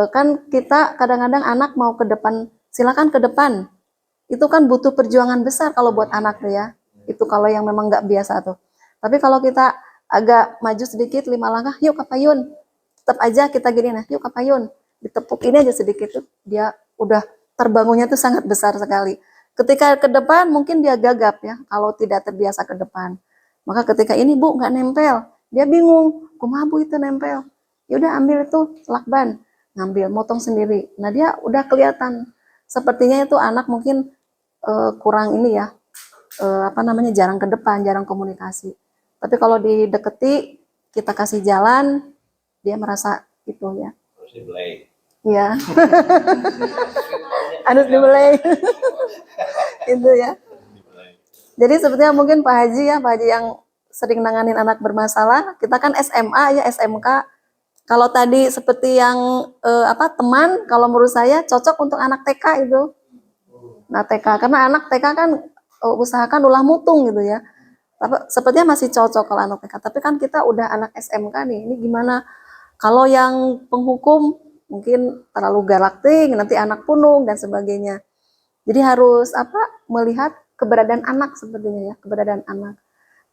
Kan kita kadang-kadang anak mau ke depan, silakan ke depan. Itu kan butuh perjuangan besar kalau buat anak tuh ya. Itu kalau yang memang nggak biasa tuh. Tapi kalau kita agak maju sedikit 5 langkah, yuk ke payun. Tetap aja kita gini, nah yuk ke payun. Ditepuk ini aja sedikit tuh, dia udah terbangunnya tuh sangat besar sekali. Ketika ke depan mungkin dia gagap ya, kalau tidak terbiasa ke depan. Maka ketika ini Bu nggak nempel, dia bingung, kumaha Bu itu nempel. ya udah ambil itu lakban, ngambil, motong sendiri. Nah dia udah kelihatan, sepertinya itu anak mungkin kurang ini ya, jarang ke depan, jarang komunikasi. Tapi kalau dideketi, kita kasih jalan, dia merasa itu ya. Harus dibelai. Iya. Harus dibelai. Itu ya. Jadi sebetulnya mungkin Pak Haji ya, Pak Haji yang sering nanganin anak bermasalah, kita kan SMA ya, SMK. Kalau tadi seperti yang teman, kalau menurut saya cocok untuk anak TK itu. Nah TK, karena anak TK kan usahakan ulah mutung gitu ya. Tapi sepertinya masih cocok kalau anak TK. Tapi kan kita udah anak SMK nih, ini gimana? Kalau yang penghukum mungkin terlalu galaktik, nanti anak punung dan sebagainya. Jadi harus melihat keberadaan anak sepertinya ya, keberadaan anak.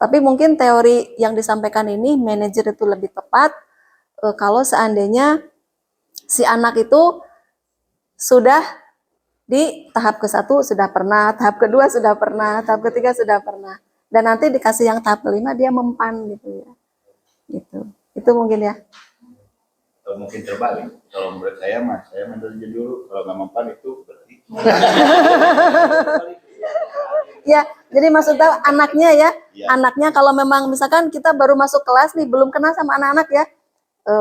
Tapi mungkin teori yang disampaikan ini manajer itu lebih tepat kalau seandainya si anak itu sudah di tahap ke-1 sudah pernah, tahap kedua sudah pernah, tahap ketiga sudah pernah. Dan nanti dikasih yang tahap kelima dia mempan gitu ya. Gitu. Itu mungkin ya. Atau mungkin terbalik. Kalau menurut saya saya manajer dulu. Kalau nggak mempan itu berarti. Ya, jadi maksudnya anaknya ya, Ya. anaknya kalau memang misalkan kita baru masuk kelas nih, belum kenal sama anak-anak ya,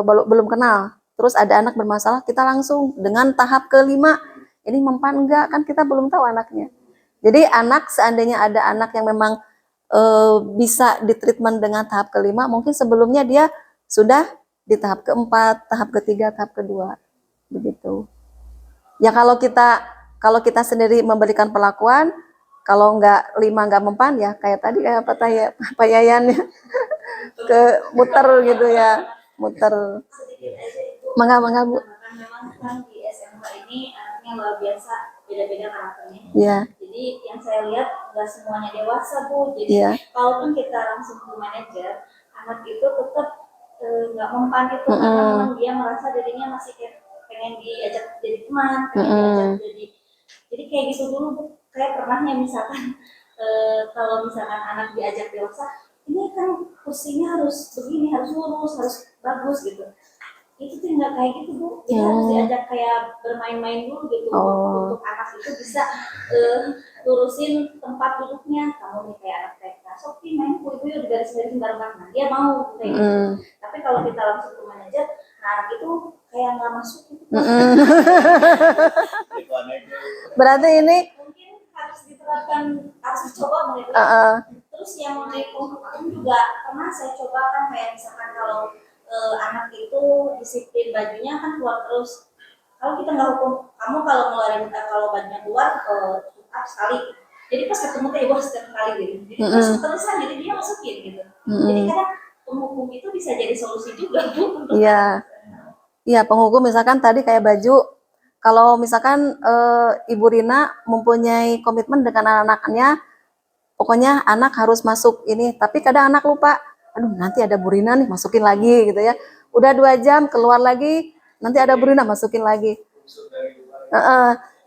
belum kenal. Terus ada anak bermasalah, kita langsung dengan tahap kelima, ini mempan enggak, kan kita belum tahu anaknya. Jadi anak, seandainya ada anak yang memang bisa ditreatment dengan tahap kelima, mungkin sebelumnya dia sudah di tahap keempat, tahap ketiga, tahap kedua, begitu. Ya kalau kita sendiri memberikan perlakuan, kalau nggak mempan ya kayak tadi kayak Pak Yayan ya, ke muter gitu ya, muter. Sedikit aja itu. Mangga Bu. Memang kan di SMK ini anaknya luar biasa, beda-beda karakternya. Iya. Jadi yang saya lihat nggak semuanya dewasa Bu. Jadi Iya. kalaupun kita langsung ke manajer, anak itu tetap nggak mempan itu karena memang dia merasa dirinya masih kayak pengen diajak jadi teman, pengen diajak jadi kayak gitu dulu Bu. Kayak pernahnya misalkan kalau misalkan anak diajak dewasa, ini kan kursinya harus begini, harus lurus, harus bagus gitu. Itu tuh nggak kayak gitu Bu. Jadi harus diajak kayak bermain-main dulu gitu untuk anak itu bisa lurusin tempat duduknya. Kamu nih kayak anak TK, Sofi main Bu, ibu di garis-garis bareng-bareng. Nah, dia mau kayak gitu. Tapi kalau kita langsung ke manajer, nah anak itu kayak nggak masuk gitu. Berarti ini Mungkin harus diterapkan, harus dicoba mungkin. Terus yang mengenai penghukum juga pernah saya coba kan, kayak misalkan kalau anak itu disiplin bajunya kan keluar terus. Kalau kita nggak hukum, kamu kalau ngeluarin kalau bajunya keluar up sekali. Jadi pas ketemu ibu setiap kali gitu. Jadi terus-terusan jadi dia masukin gitu. Jadi kadang penghukum itu bisa jadi solusi juga Bu. Iya. Iya, penghukum misalkan tadi kayak baju. Kalau misalkan Ibu Rina mempunyai komitmen dengan anak-anaknya, pokoknya anak harus masuk ini. Tapi kadang anak lupa, aduh nanti ada Bu Rina nih, masukin lagi gitu ya. Udah 2 jam keluar lagi, nanti ada Bu Rina, masukin lagi.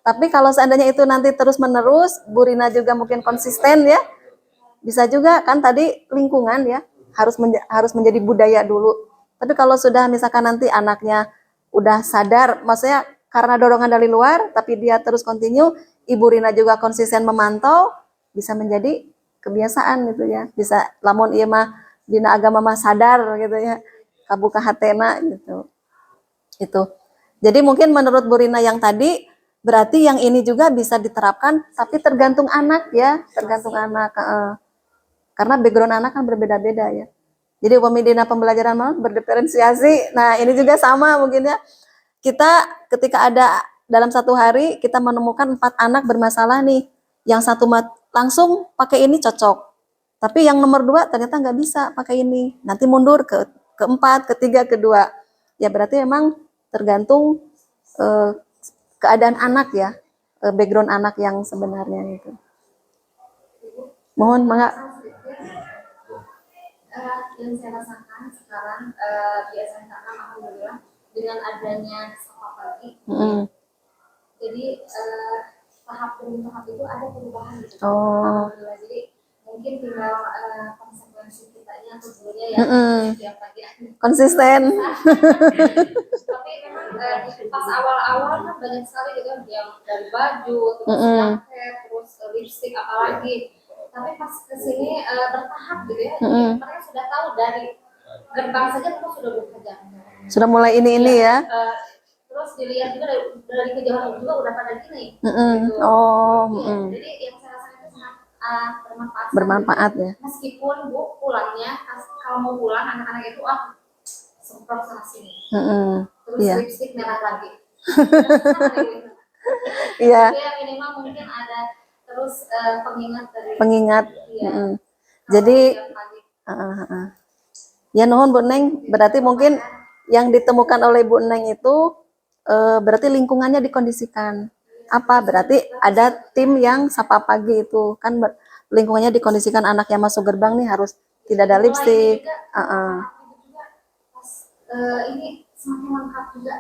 Tapi kalau seandainya itu nanti terus menerus, Bu Rina juga mungkin konsisten ya, bisa juga kan tadi lingkungan ya, harus menjadi budaya dulu. Tapi kalau sudah misalkan nanti anaknya udah sadar, maksudnya karena dorongan dari luar, tapi dia terus continue, Ibu Rina juga konsisten memantau, bisa menjadi kebiasaan gitu ya. Bisa lamun ieu mah dina agama mah sadar gitu ya, kabuka hatena gitu. Itu. Jadi mungkin menurut Bu Rina yang tadi, berarti yang ini juga bisa diterapkan, tapi tergantung anak ya, tergantung anak. Karena background anak kan berbeda-beda ya. Jadi pemidina pembelajaran berdiferensiasi. Nah ini juga sama mungkin ya. Kita ketika ada dalam 1 hari, kita menemukan 4 anak bermasalah nih. Yang 1 langsung pakai ini cocok. Tapi yang nomor 2 ternyata nggak bisa pakai ini. Nanti mundur ke 4, ke 3, ke 2. Ya berarti memang tergantung keadaan anak ya, background anak yang sebenarnya itu. Mohon mangga. Yang saya rasakan sekarang biasanya karena alhamdulillah dengan adanya sekolah pagi, jadi tahap demi tahap itu ada perubahan gitu. Alhamdulillah, jadi mungkin tinggal konsekuensi kitanya atau gurunya ya setiap pagi ada. Konsisten. Tapi memang pas awal-awal kan banyak sekali gitu yang dari baju, terus jaket, terus lipstick apalagi. Tapi pas kesini bertahap gitu ya, jadi mereka sudah tahu dari gerbang saja mereka sudah buka jalan. Sudah mulai ini ya. Terus dilihat juga dari kejauhan juga udah pada gini. Gitu. Oh. Iya, jadi yang saya rasakan itu sangat bermanfaat. Bermanfaat sekali. ya. Meskipun Bu pulangnya kalau mau pulang anak-anak itu semprot sana sini. Terus Iya. lipstick merah lagi. Iya. Jadi ya minimal mungkin ada terus pengingat dari. Pengingat. Iya. Jadi Setiap pagi. ya nuhun Bu Neng, berarti mungkin yang ditemukan oleh Bu Neng itu berarti lingkungannya dikondisikan. Apa? Berarti ada tim yang sapa pagi itu kan lingkungannya dikondisikan, anak yang masuk gerbang nih harus tidak ada lipstick. Ini semakin lengkap juga.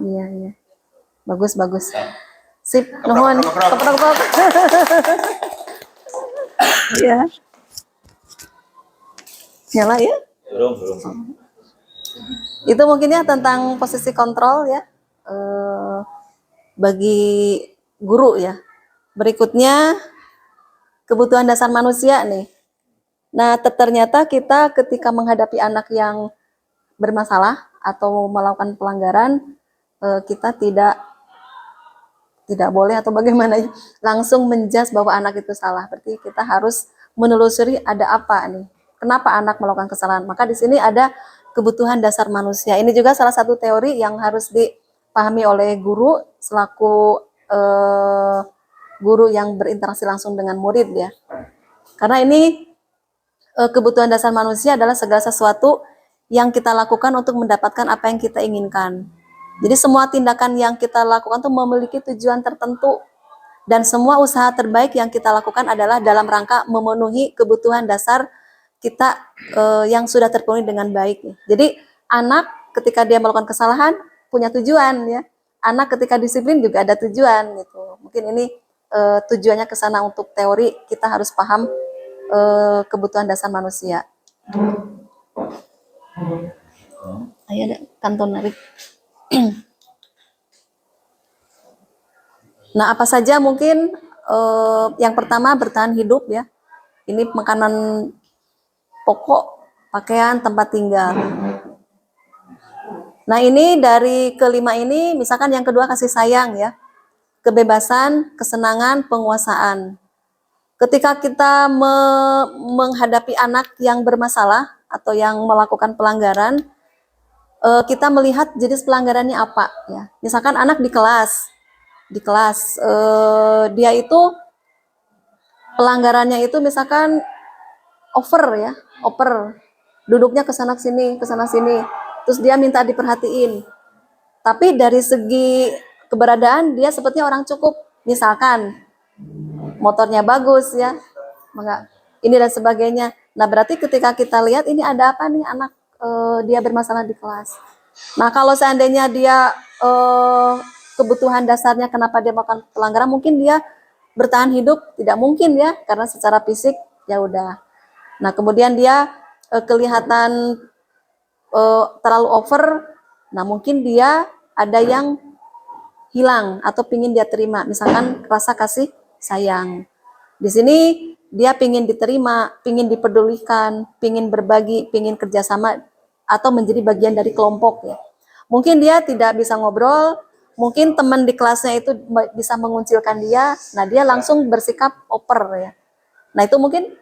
Iya. Bagus. Sip, nuhun. Keprok. Ya. Nyala ya? Belum. Itu mungkin ya tentang posisi kontrol ya bagi guru ya. Berikutnya kebutuhan dasar manusia nih. Nah ternyata kita ketika menghadapi anak yang bermasalah atau melakukan pelanggaran, kita tidak boleh atau bagaimana ya, langsung menjudge bahwa anak itu salah. Berarti kita harus menelusuri ada apa nih. Kenapa anak melakukan kesalahan? Maka di sini ada kebutuhan dasar manusia. Ini juga salah satu teori yang harus dipahami oleh guru selaku guru yang berinteraksi langsung dengan murid ya. Karena ini kebutuhan dasar manusia adalah segala sesuatu yang kita lakukan untuk mendapatkan apa yang kita inginkan. Jadi semua tindakan yang kita lakukan itu memiliki tujuan tertentu. Dan semua usaha terbaik yang kita lakukan adalah dalam rangka memenuhi kebutuhan dasar kita yang sudah terpenuhi dengan baik. Jadi anak ketika dia melakukan kesalahan punya tujuan ya. Anak ketika disiplin juga ada tujuan gitu. Mungkin ini tujuannya ke sana untuk teori kita harus paham kebutuhan dasar manusia. Ayo ada kantong narik. Nah, apa saja mungkin yang pertama bertahan hidup ya. Ini makanan pokok, pakaian, tempat tinggal. Nah, ini dari kelima ini, misalkan yang kedua kasih sayang ya. Kebebasan, kesenangan, penguasaan. Ketika kita menghadapi anak yang bermasalah atau yang melakukan pelanggaran, kita melihat jenis pelanggarannya apa ya. Misalkan anak di kelas dia itu pelanggarannya itu misalkan over duduknya ke sana sini, terus dia minta diperhatiin. Tapi dari segi keberadaan dia sepertinya orang cukup, misalkan motornya bagus ya, ini dan sebagainya. Nah berarti ketika kita lihat ini ada apa nih anak dia bermasalah di kelas. Nah kalau seandainya dia kebutuhan dasarnya kenapa dia melakukan pelanggaran, mungkin dia bertahan hidup tidak mungkin ya, karena secara fisik ya udah. Nah kemudian dia kelihatan terlalu over, nah mungkin dia ada yang hilang atau pingin dia terima, misalkan rasa kasih sayang. Di sini dia pingin diterima, pingin dipedulikan, pingin berbagi, pingin kerjasama atau menjadi bagian dari kelompok ya. Mungkin dia tidak bisa ngobrol, mungkin teman di kelasnya itu bisa menguncilkan dia, nah dia langsung bersikap over ya. Nah itu mungkin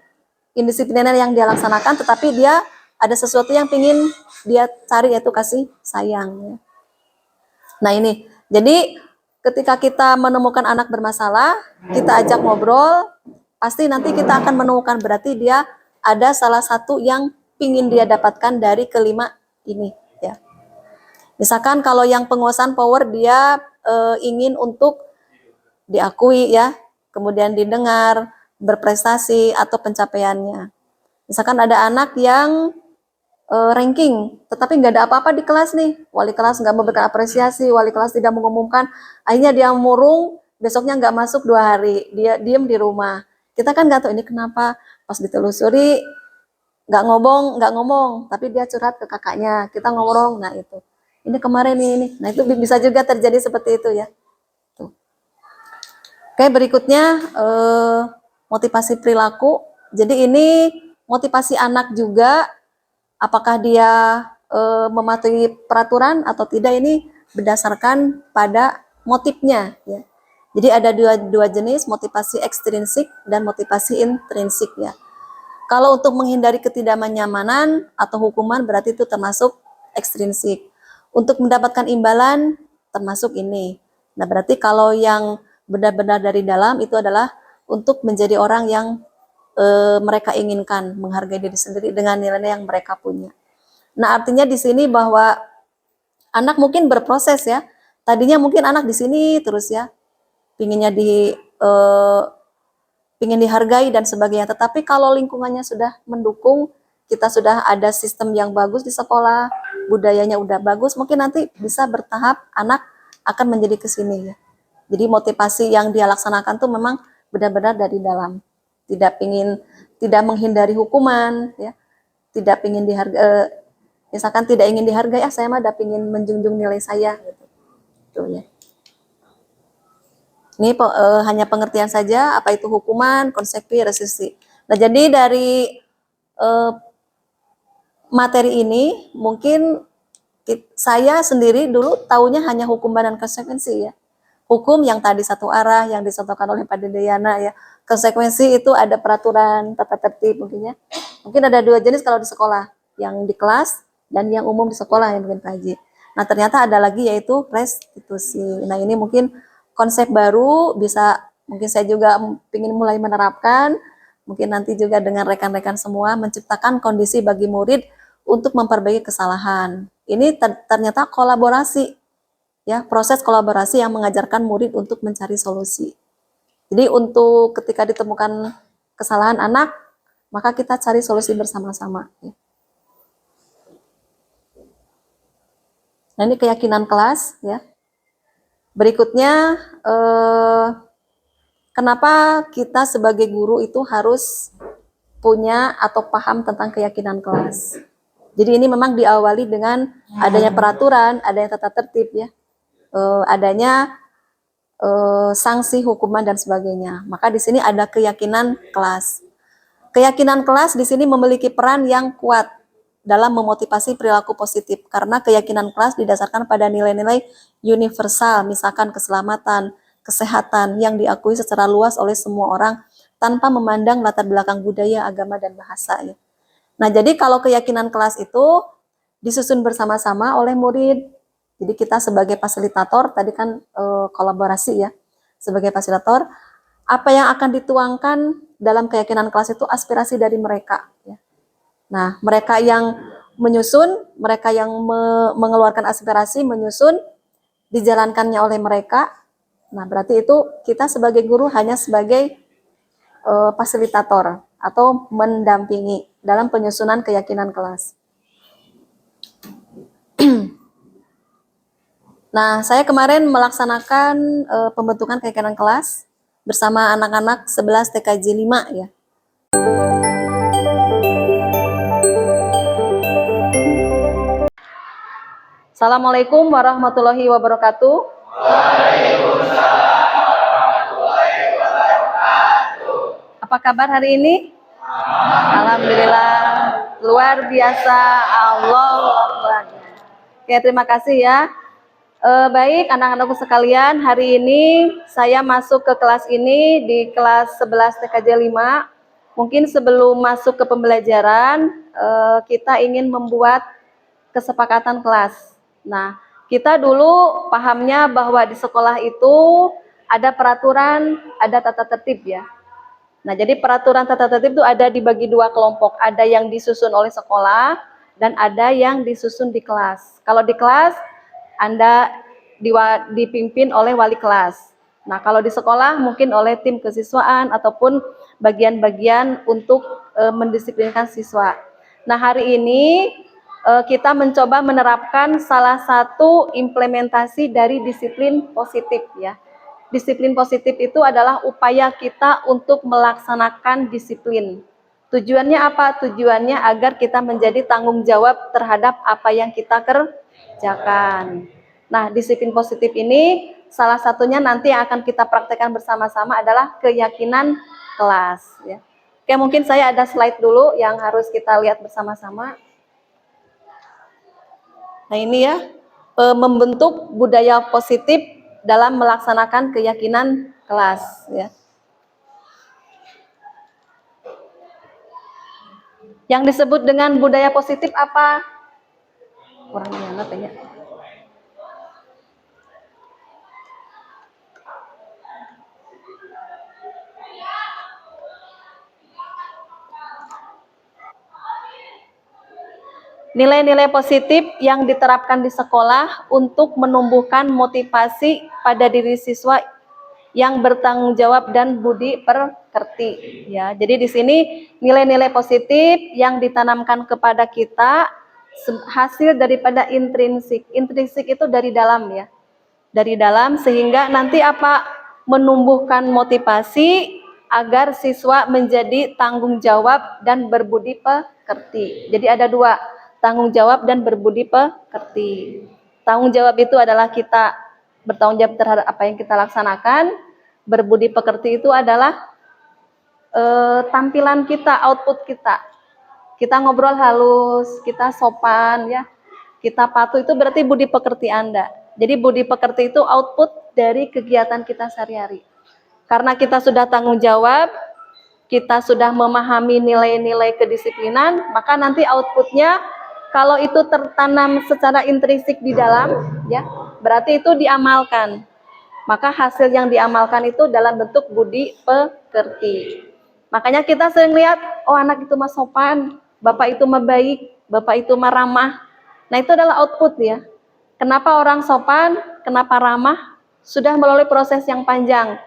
indisipliner yang dia laksanakan, tetapi dia ada sesuatu yang pingin dia cari, yaitu kasih sayang ya. Nah ini, jadi ketika kita menemukan anak bermasalah, kita ajak ngobrol, pasti nanti kita akan menemukan berarti dia ada salah satu yang pingin dia dapatkan dari kelima ini ya. Misalkan kalau yang penguasaan power dia ingin untuk diakui ya, kemudian didengar, berprestasi atau pencapaiannya. Misalkan ada anak yang ranking, tetapi nggak ada apa-apa di kelas nih, wali kelas nggak memberikan apresiasi, wali kelas tidak mengumumkan, akhirnya dia murung, besoknya nggak masuk 2 hari, dia diem di rumah. Kita kan nggak tahu ini kenapa, pas ditelusuri nggak ngomong, tapi dia curhat ke kakaknya, kita ngomong, nah itu. Ini kemarin ini. Nah, itu bisa juga terjadi seperti itu ya. Tuh. Oke, berikutnya motivasi perilaku. Jadi ini motivasi anak juga, apakah dia mematuhi peraturan atau tidak, ini berdasarkan pada motifnya ya. Jadi ada dua jenis, motivasi ekstrinsik dan motivasi intrinsik ya. Kalau untuk menghindari ketidaknyamanan atau hukuman berarti itu termasuk ekstrinsik. Untuk mendapatkan imbalan termasuk ini. Nah, berarti kalau yang benar-benar dari dalam itu adalah untuk menjadi orang yang mereka inginkan, menghargai diri sendiri dengan nilai-nilai yang mereka punya. Nah, artinya di sini bahwa anak mungkin berproses ya. Tadinya mungkin anak di sini terus ya, pinginnya pingin dihargai dan sebagainya. Tetapi kalau lingkungannya sudah mendukung, kita sudah ada sistem yang bagus di sekolah, budayanya udah bagus, mungkin nanti bisa bertahap anak akan menjadi ke sini ya. Jadi motivasi yang dia laksanakan tuh memang benar-benar dari dalam. Tidak menghindari hukuman ya. Tidak ingin dihargai, misalkan tidak ingin dihargai, saya mah udah pingin menjunjung nilai saya gitu. Tuh ya. Ini hanya pengertian saja apa itu hukuman, konsekuensi, restitusi. Nah, jadi dari materi ini mungkin saya sendiri dulu taunya hanya hukuman dan konsekuensi ya. Hukum yang tadi satu arah yang disontohkan oleh Pak Dedeyana ya. Konsekuensi itu ada peraturan, tata tertib mungkin ya. Mungkin ada dua jenis kalau di sekolah, yang di kelas dan yang umum di sekolah yang mungkin Pak Haji. Nah, ternyata ada lagi yaitu restitusi. Nah, ini mungkin konsep baru, bisa mungkin saya juga ingin mulai menerapkan, mungkin nanti juga dengan rekan-rekan semua menciptakan kondisi bagi murid untuk memperbaiki kesalahan. Ini ternyata kolaborasi, ya, proses kolaborasi yang mengajarkan murid untuk mencari solusi. Jadi untuk ketika ditemukan kesalahan anak, maka kita cari solusi bersama-sama. Ya. Nah, ini keyakinan kelas, ya. Berikutnya, kenapa kita sebagai guru itu harus punya atau paham tentang keyakinan kelas. Jadi ini memang diawali dengan adanya peraturan, adanya tata tertib ya, adanya sanksi, hukuman dan sebagainya. Maka di sini ada keyakinan kelas. Keyakinan kelas di sini memiliki peran yang kuat dalam memotivasi perilaku positif, karena keyakinan kelas didasarkan pada nilai-nilai universal, misalkan keselamatan, kesehatan yang diakui secara luas oleh semua orang tanpa memandang latar belakang budaya, agama, dan bahasa. Ya. Nah, jadi kalau keyakinan kelas itu disusun bersama-sama oleh murid. Jadi kita sebagai fasilitator, tadi kan kolaborasi ya, sebagai fasilitator, apa yang akan dituangkan dalam keyakinan kelas itu aspirasi dari mereka. Ya. Nah, mereka yang menyusun, mereka yang mengeluarkan aspirasi, menyusun, dijalankannya oleh mereka. Nah, berarti itu kita sebagai guru hanya sebagai fasilitator atau mendampingi dalam penyusunan keyakinan kelas. Nah, saya kemarin melaksanakan pembentukan keyakinan kelas bersama anak-anak 11 TKJ 5 ya. Assalamualaikum warahmatullahi wabarakatuh. Waalaikumsalam warahmatullahi wabarakatuh. Apa kabar hari ini? Alhamdulillah, luar biasa, Allahu Akbar. Oke, terima kasih ya. Baik, anak-anakku sekalian, hari ini saya masuk ke kelas ini di kelas 11 TKJ 5. Mungkin sebelum masuk ke pembelajaran, kita ingin membuat kesepakatan kelas. Nah, kita dulu pahamnya bahwa di sekolah itu ada peraturan, ada tata tertib ya. Nah, jadi peraturan tata tertib itu ada dibagi dua kelompok. Ada yang disusun oleh sekolah dan ada yang disusun di kelas. Kalau di kelas, Anda dipimpin oleh wali kelas. Nah, kalau di sekolah mungkin oleh tim kesiswaan ataupun bagian-bagian untuk mendisiplinkan siswa. Nah, hari ini kita mencoba menerapkan salah satu implementasi dari disiplin positif ya. Disiplin positif itu adalah upaya kita untuk melaksanakan disiplin. Tujuannya apa? Tujuannya agar kita menjadi tanggung jawab terhadap apa yang kita kerjakan. Nah, disiplin positif ini salah satunya nanti yang akan kita praktekkan bersama-sama adalah keyakinan kelas. Ya. Oke, mungkin saya ada slide dulu yang harus kita lihat bersama-sama. Nah, ini ya, membentuk budaya positif dalam melaksanakan keyakinan kelas. Ya. Yang disebut dengan budaya positif apa? Kurang nyana tanya. Nilai-nilai positif yang diterapkan di sekolah untuk menumbuhkan motivasi pada diri siswa yang bertanggung jawab dan budi pekerti. Ya, jadi di sini nilai-nilai positif yang ditanamkan kepada kita hasil daripada intrinsik. Intrinsik itu dari dalam ya, dari dalam sehingga nanti apa? Menumbuhkan motivasi agar siswa menjadi tanggung jawab dan berbudi pekerti. Jadi ada dua, tanggung jawab dan berbudi pekerti. Tanggung jawab itu adalah kita bertanggung jawab terhadap apa yang kita laksanakan. Berbudi pekerti itu adalah tampilan kita, output kita. Kita ngobrol halus, kita sopan ya. Kita patuh, itu berarti budi pekerti Anda. Jadi budi pekerti itu output dari kegiatan kita sehari-hari. Karena kita sudah tanggung jawab, kita sudah memahami nilai-nilai kedisiplinan, maka nanti outputnya kalau itu tertanam secara intrinsik di dalam, ya, berarti itu diamalkan. Maka hasil yang diamalkan itu dalam bentuk budi pekerti. Makanya kita sering lihat, oh anak itu mah sopan, bapak itu mah baik, bapak itu mah ramah. Nah itu adalah output ya. Kenapa orang sopan, kenapa ramah? Sudah melalui proses yang panjang.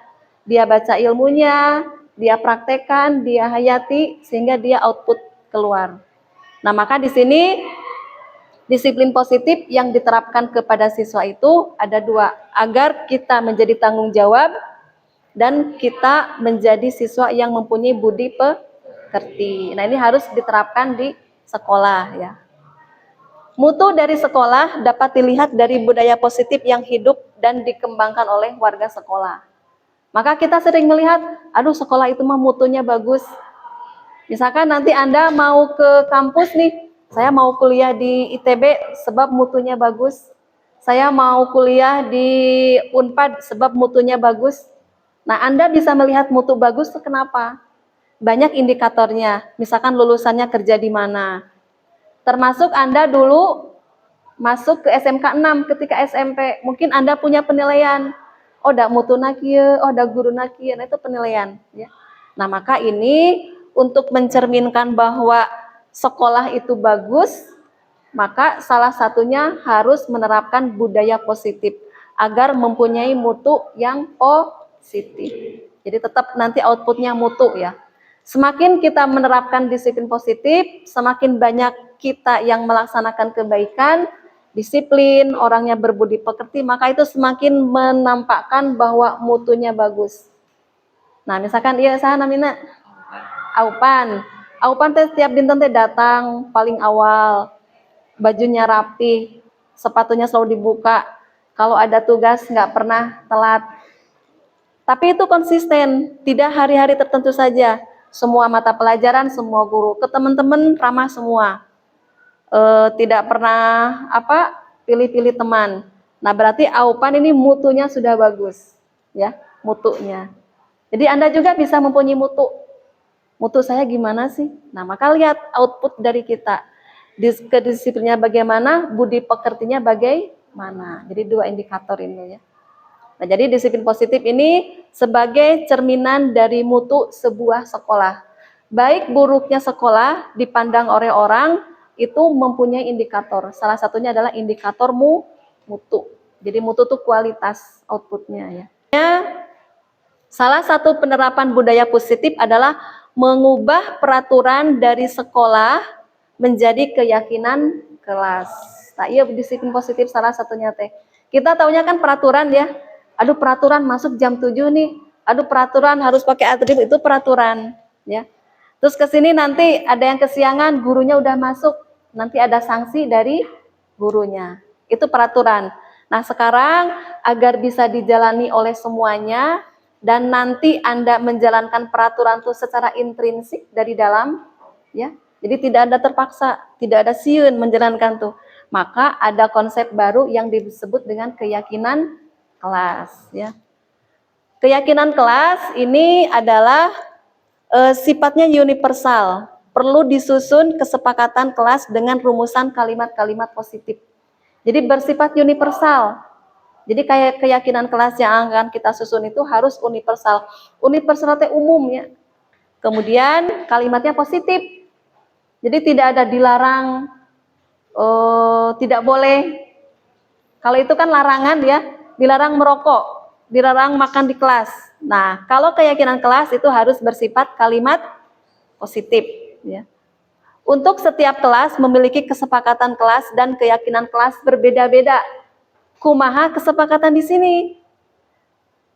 Dia baca ilmunya, dia praktekkan, dia hayati, sehingga dia output keluar. Nah maka di sini disiplin positif yang diterapkan kepada siswa itu ada dua, agar kita menjadi tanggung jawab dan kita menjadi siswa yang mempunyai budi pekerti. Nah ini harus diterapkan di sekolah ya. Mutu dari sekolah dapat dilihat dari budaya positif yang hidup dan dikembangkan oleh warga sekolah. Maka kita sering melihat, aduh sekolah itu mah mutunya bagus. Misalkan nanti Anda mau ke kampus nih, saya mau kuliah di ITB sebab mutunya bagus. Saya mau kuliah di Unpad sebab mutunya bagus. Nah, Anda bisa melihat mutu bagus itu kenapa? Banyak indikatornya. Misalkan lulusannya kerja di mana. Termasuk Anda dulu masuk ke SMK 6 ketika SMP. Mungkin Anda punya penilaian. Oh, da mutuna kieu, oh da guruna kieu. Nah, itu penilaian. Ya. Nah, maka ini untuk mencerminkan bahwa sekolah itu bagus, maka salah satunya harus menerapkan budaya positif agar mempunyai mutu yang positif. Jadi tetap nanti outputnya mutu ya. Semakin kita menerapkan disiplin positif, semakin banyak kita yang melaksanakan kebaikan, disiplin, orangnya berbudi pekerti, maka itu semakin menampakkan bahwa mutunya bagus. Nah, misalkan iya saya namanya Aupan. Aupan teh setiap dinten teh datang paling awal, bajunya rapi, sepatunya selalu dibuka. Kalau ada tugas nggak pernah telat. Tapi itu konsisten, tidak hari-hari tertentu saja. Semua mata pelajaran, semua guru, ke teman-teman ramah semua. Tidak pernah pilih-pilih teman. Nah berarti Aupan ini mutunya sudah bagus, ya mutunya. Jadi Anda juga bisa mempunyai mutu. Mutu saya gimana sih? Nah, maka lihat output dari kita. Kedisiplinnya bagaimana, budi pekertinya bagaimana. Jadi dua indikator ini ya. Nah, jadi disiplin positif ini sebagai cerminan dari mutu sebuah sekolah. Baik buruknya sekolah dipandang oleh orang itu mempunyai indikator. Salah satunya adalah indikator mutu. Jadi mutu itu kualitas outputnya ya. Salah satu penerapan budaya positif adalah mengubah peraturan dari sekolah menjadi keyakinan kelas. Nah, iya disiplin positif salah satunya teh. Kita taunya kan peraturan ya. Aduh peraturan masuk jam 7 nih. Aduh peraturan harus pakai atribut, itu peraturan ya. Terus ke sini nanti ada yang kesiangan, gurunya udah masuk, nanti ada sanksi dari gurunya. Itu peraturan. Nah, sekarang agar bisa dijalani oleh semuanya dan nanti Anda menjalankan peraturan itu secara intrinsik dari dalam, ya. Jadi tidak ada terpaksa, tidak ada sieun menjalankan tuh. Maka ada konsep baru yang disebut dengan keyakinan kelas, ya. Keyakinan kelas ini adalah sifatnya universal, perlu disusun kesepakatan kelas dengan rumusan kalimat-kalimat positif. Jadi bersifat universal. Jadi kayak keyakinan kelas yang akan kita susun itu harus universal. Universal itu umum ya. Kemudian kalimatnya positif. Jadi tidak ada dilarang, tidak boleh. Kalau itu kan larangan ya, dilarang merokok, dilarang makan di kelas. Nah, kalau keyakinan kelas itu harus bersifat kalimat positif ya. Untuk setiap kelas memiliki kesepakatan kelas dan keyakinan kelas berbeda-beda. Kumaha kesepakatan di sini?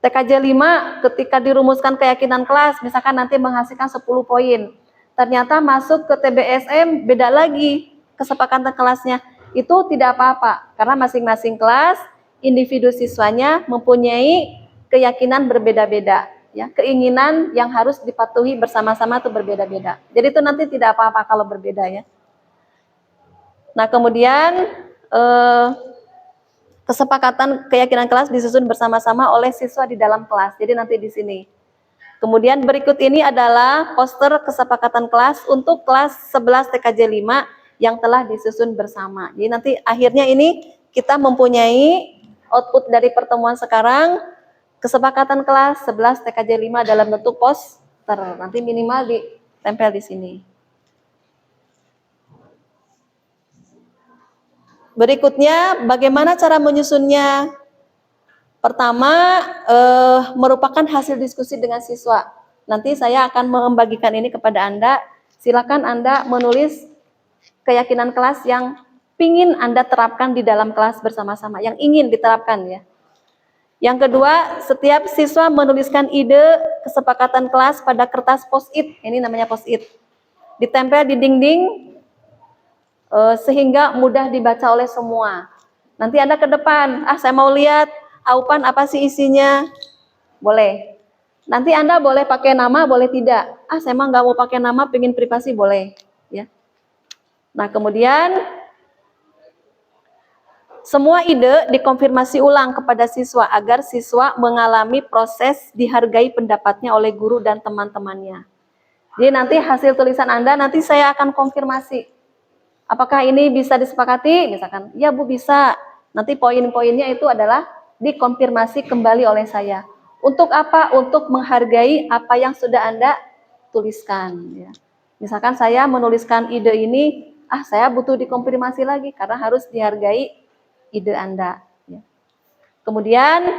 TKJ 5 ketika dirumuskan keyakinan kelas, misalkan nanti menghasilkan 10 poin. Ternyata masuk ke TBSM beda lagi kesepakatan kelasnya. Itu tidak apa-apa, karena masing-masing kelas, individu siswanya mempunyai keyakinan berbeda-beda. Ya, keinginan yang harus dipatuhi bersama-sama itu berbeda-beda. Jadi itu nanti tidak apa-apa kalau berbeda ya. Nah kemudian kesepakatan keyakinan kelas disusun bersama-sama oleh siswa di dalam kelas. Jadi nanti di sini. Kemudian berikut ini adalah poster kesepakatan kelas untuk kelas 11 TKJ 5 yang telah disusun bersama. Jadi nanti akhirnya ini kita mempunyai output dari pertemuan sekarang. Kesepakatan kelas 11 TKJ 5 dalam bentuk poster. Nanti minimal ditempel di sini. Berikutnya, bagaimana cara menyusunnya? Pertama, merupakan hasil diskusi dengan siswa. Nanti saya akan membagikan ini kepada Anda. Silakan Anda menulis keyakinan kelas yang ingin Anda terapkan di dalam kelas bersama-sama. Yang ingin diterapkan ya. Yang kedua, setiap siswa menuliskan ide kesepakatan kelas pada kertas post-it. Ini namanya post-it. Ditempel di dinding sehingga mudah dibaca oleh semua. Nanti Anda ke depan, saya mau lihat aupan apa sih isinya. Boleh. Nanti Anda boleh pakai nama, boleh tidak. Saya mah nggak mau pakai nama, pengen privasi, boleh. Ya. Nah kemudian semua ide dikonfirmasi ulang kepada siswa agar siswa mengalami proses dihargai pendapatnya oleh guru dan teman-temannya. Jadi nanti hasil tulisan Anda nanti saya akan konfirmasi. Apakah ini bisa disepakati? Misalkan, ya Bu bisa. Nanti poin-poinnya itu adalah dikonfirmasi kembali oleh saya. Untuk apa? Untuk menghargai apa yang sudah Anda tuliskan. Ya. Misalkan saya menuliskan ide ini, saya butuh dikonfirmasi lagi karena harus dihargai ide Anda. Ya. Kemudian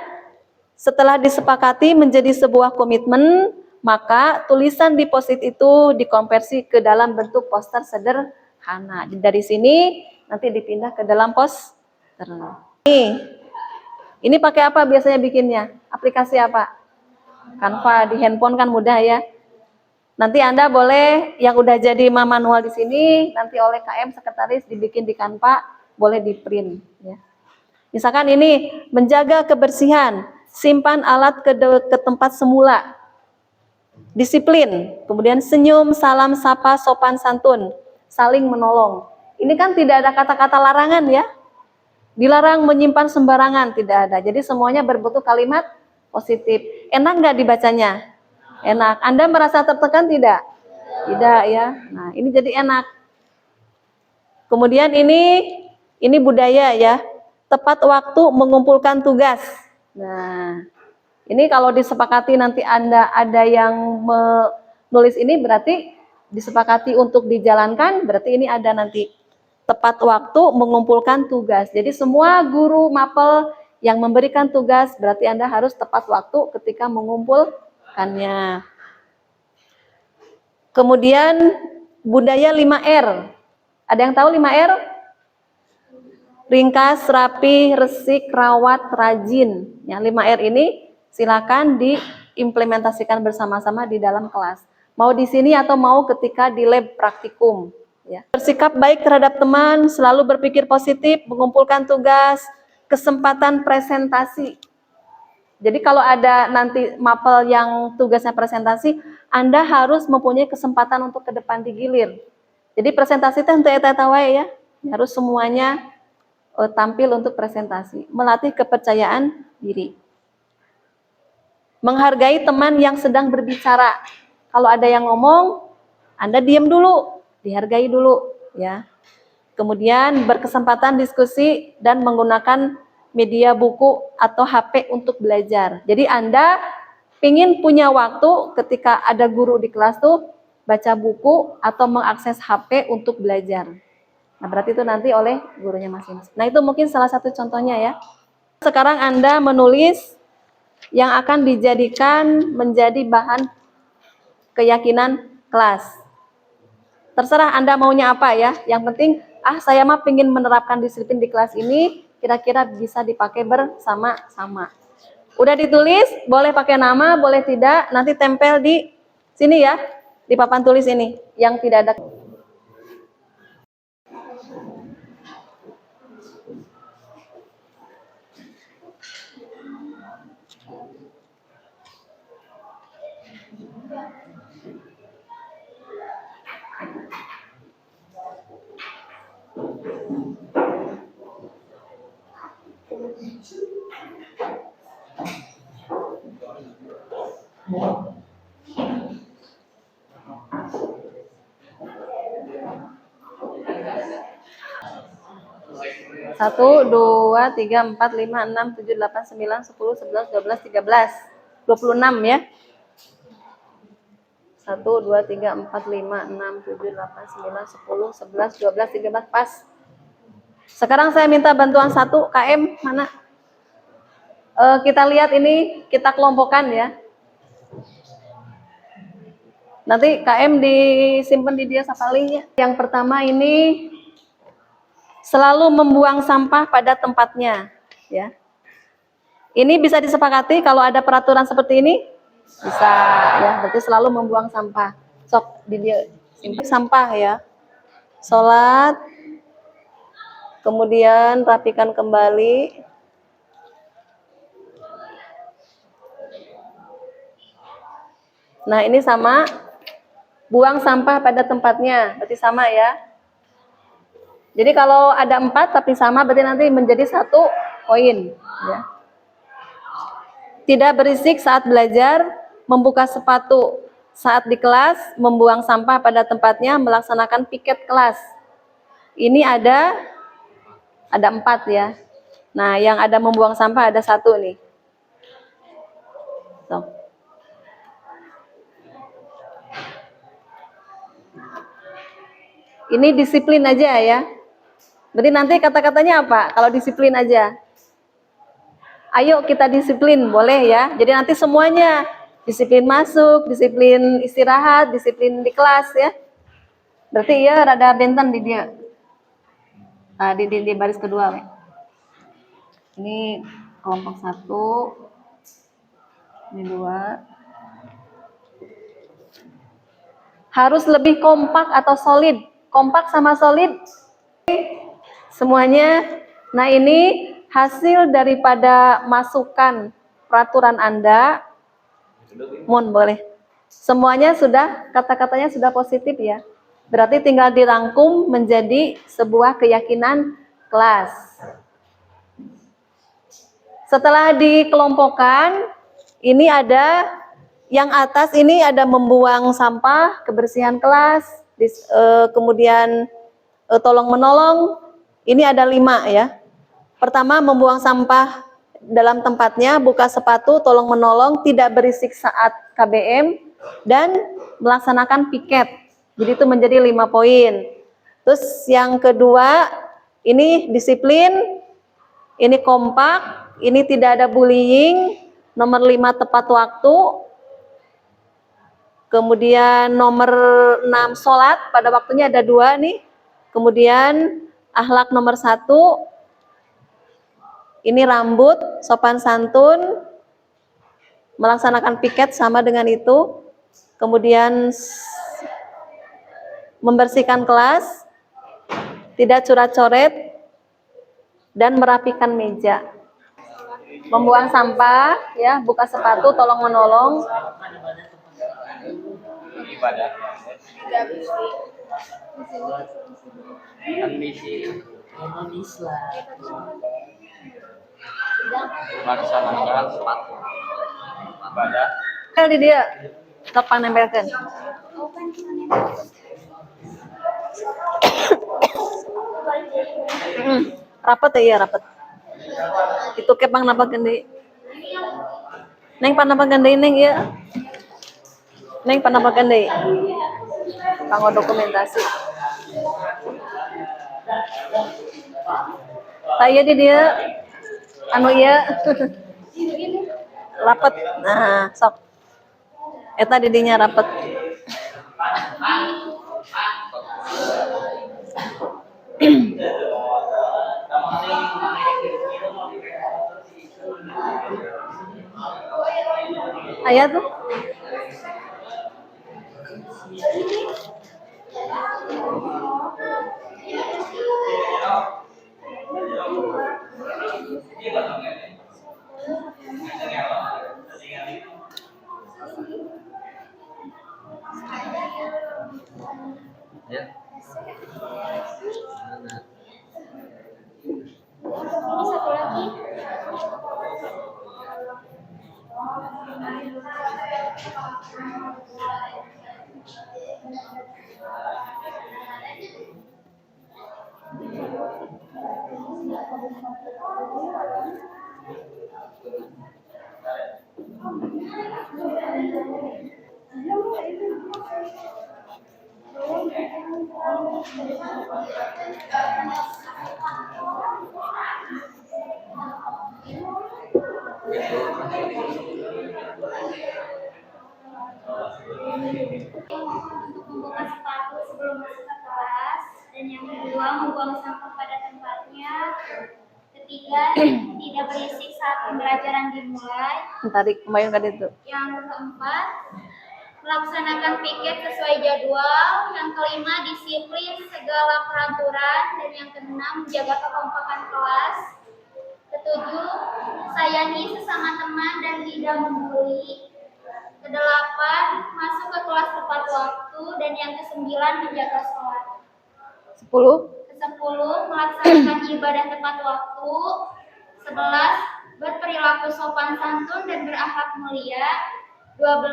setelah disepakati menjadi sebuah komitmen, maka tulisan di post-it itu dikonversi ke dalam bentuk poster sederhana. Dari sini nanti dipindah ke dalam poster. Ini pakai apa biasanya bikinnya? Aplikasi apa? Canva di handphone kan mudah ya. Nanti Anda boleh yang udah jadi manual di sini, nanti oleh KM sekretaris dibikin di Canva. Boleh di print ya. Misalkan ini menjaga kebersihan, simpan alat ke tempat semula, disiplin, kemudian senyum, salam, sapa, sopan santun, saling menolong. Ini kan tidak ada kata-kata larangan ya, dilarang menyimpan sembarangan, tidak ada. Jadi semuanya berbentuk kalimat positif. Enak nggak dibacanya? Enak. Anda merasa tertekan tidak? Tidak ya. Nah ini jadi enak. Kemudian ini budaya ya, tepat waktu mengumpulkan tugas. Nah, ini kalau disepakati nanti Anda ada yang menulis ini berarti disepakati untuk dijalankan, berarti ini ada nanti tepat waktu mengumpulkan tugas. Jadi semua guru mapel yang memberikan tugas berarti Anda harus tepat waktu ketika mengumpulkannya. Kemudian budaya 5R. Ada yang tahu 5R? Ringkas, rapi, resik, rawat, rajin. Ya, 5R ini silakan diimplementasikan bersama-sama di dalam kelas. Mau di sini atau mau ketika di lab praktikum. Ya. Bersikap baik terhadap teman, selalu berpikir positif, mengumpulkan tugas, kesempatan presentasi. Jadi kalau ada nanti mapel yang tugasnya presentasi, Anda harus mempunyai kesempatan untuk ke depan digilir. Jadi presentasi itu untuk eta wae ya, harus semuanya tampil untuk presentasi. Melatih kepercayaan diri. Menghargai teman yang sedang berbicara. Kalau ada yang ngomong, Anda diam dulu, dihargai dulu ya. Kemudian berkesempatan diskusi dan menggunakan media buku atau HP untuk belajar. Jadi Anda ingin punya waktu ketika ada guru di kelas tuh baca buku atau mengakses HP untuk belajar. Nah, berarti itu nanti oleh gurunya masing-masing. Nah, itu mungkin salah satu contohnya ya. Sekarang Anda menulis yang akan dijadikan menjadi bahan keyakinan kelas. Terserah Anda maunya apa ya. Yang penting, saya mah pengen menerapkan disiplin di kelas ini, kira-kira bisa dipakai bersama-sama. Udah ditulis, boleh pakai nama, boleh tidak, nanti tempel di sini ya, di papan tulis ini, yang tidak ada. Satu, 2, 3, 4, 5, 6, 7, 8, 9, 10, 11, 12, 13, 26 ya. 1, 2, 3, 4, 5, 6, 7, 8, 9, 10, 11, 12, 13, pas. Sekarang saya minta bantuan 1 KM, mana? Kita lihat ini, kita kelompokkan ya. Nanti KM disimpan di dia sapalingnya. Yang pertama ini selalu membuang sampah pada tempatnya, ya. Ini bisa disepakati kalau ada peraturan seperti ini, bisa ya. Berarti selalu membuang sampah. Sok di dia simpan sampah ya. Sholat, kemudian rapikan kembali. Nah ini sama, buang sampah pada tempatnya, berarti sama ya. Jadi kalau ada 4 tapi sama, berarti nanti menjadi 1 poin. Ya. Tidak berisik saat belajar, membuka sepatu saat di kelas, membuang sampah pada tempatnya, melaksanakan piket kelas. Ini ada 4 ya. Nah yang ada membuang sampah ada 1 nih. So. Ini disiplin aja ya. Berarti nanti kata-katanya apa? Kalau disiplin aja. Ayo kita disiplin, boleh ya. Jadi nanti semuanya disiplin masuk, disiplin istirahat, disiplin di kelas ya. Berarti ya rada benten di dia. Nah, di baris kedua. Ini kelompok 1. Ini 2. Harus lebih kompak atau solid. Kompak sama solid semuanya. Nah ini hasil daripada masukan peraturan Anda. Mohon boleh. Semuanya sudah, kata-katanya sudah positif ya. Berarti tinggal dirangkum menjadi sebuah keyakinan kelas. Setelah dikelompokkan, ini ada yang atas ini ada membuang sampah, kebersihan kelas. Kemudian tolong menolong, ini ada 5 ya. Pertama membuang sampah dalam tempatnya, buka sepatu, tolong menolong, tidak berisik saat KBM, dan melaksanakan piket. Jadi itu menjadi 5 poin. Terus yang kedua, ini disiplin, ini kompak, ini tidak ada bullying, nomor 5 tepat waktu. Kemudian nomor 6 sholat, pada waktunya ada 2 nih. Kemudian akhlak nomor 1, ini rambut, sopan santun, melaksanakan piket sama dengan itu. kemudian membersihkan kelas, tidak coret-coret, dan merapikan meja. Membuang sampah, ya, buka sepatu, tolong menolong. Ibadah. Melaksanakan sepatu. Ibadah. Nempel di dia, tepan nempelkan. Rapet ya, rapet. Itu kepang napa gede. Neng panapa gede neng ya. Neng panapa gede. Kanggo dokumentasi. Saya di dia anu ya. Rapet. Nah, sok. Eta didinya rapet. Ayah tuh. Ini satu lagi. Untuk membuka sepatu sebelum masuk ke kelas, dan yang kedua membuang sampah pada tempatnya. Ketiga, tidak berisik saat pembelajaran dimulai. Tarik kembali ke itu. Yang keempat, melaksanakan piket sesuai jadwal. Yang kelima, disiplin segala peraturan. Dan yang keenam, menjaga kekompakan kelas. Ketujuh, sayangi sesama teman dan tidak membuli. Kedelapan, masuk ke kelas tepat waktu. Dan yang kesembilan, menjaga sholat. 10. Kesepuluh, melaksanakan ibadah tepat waktu. 11, berperilaku sopan santun dan berakhlak mulia. 12,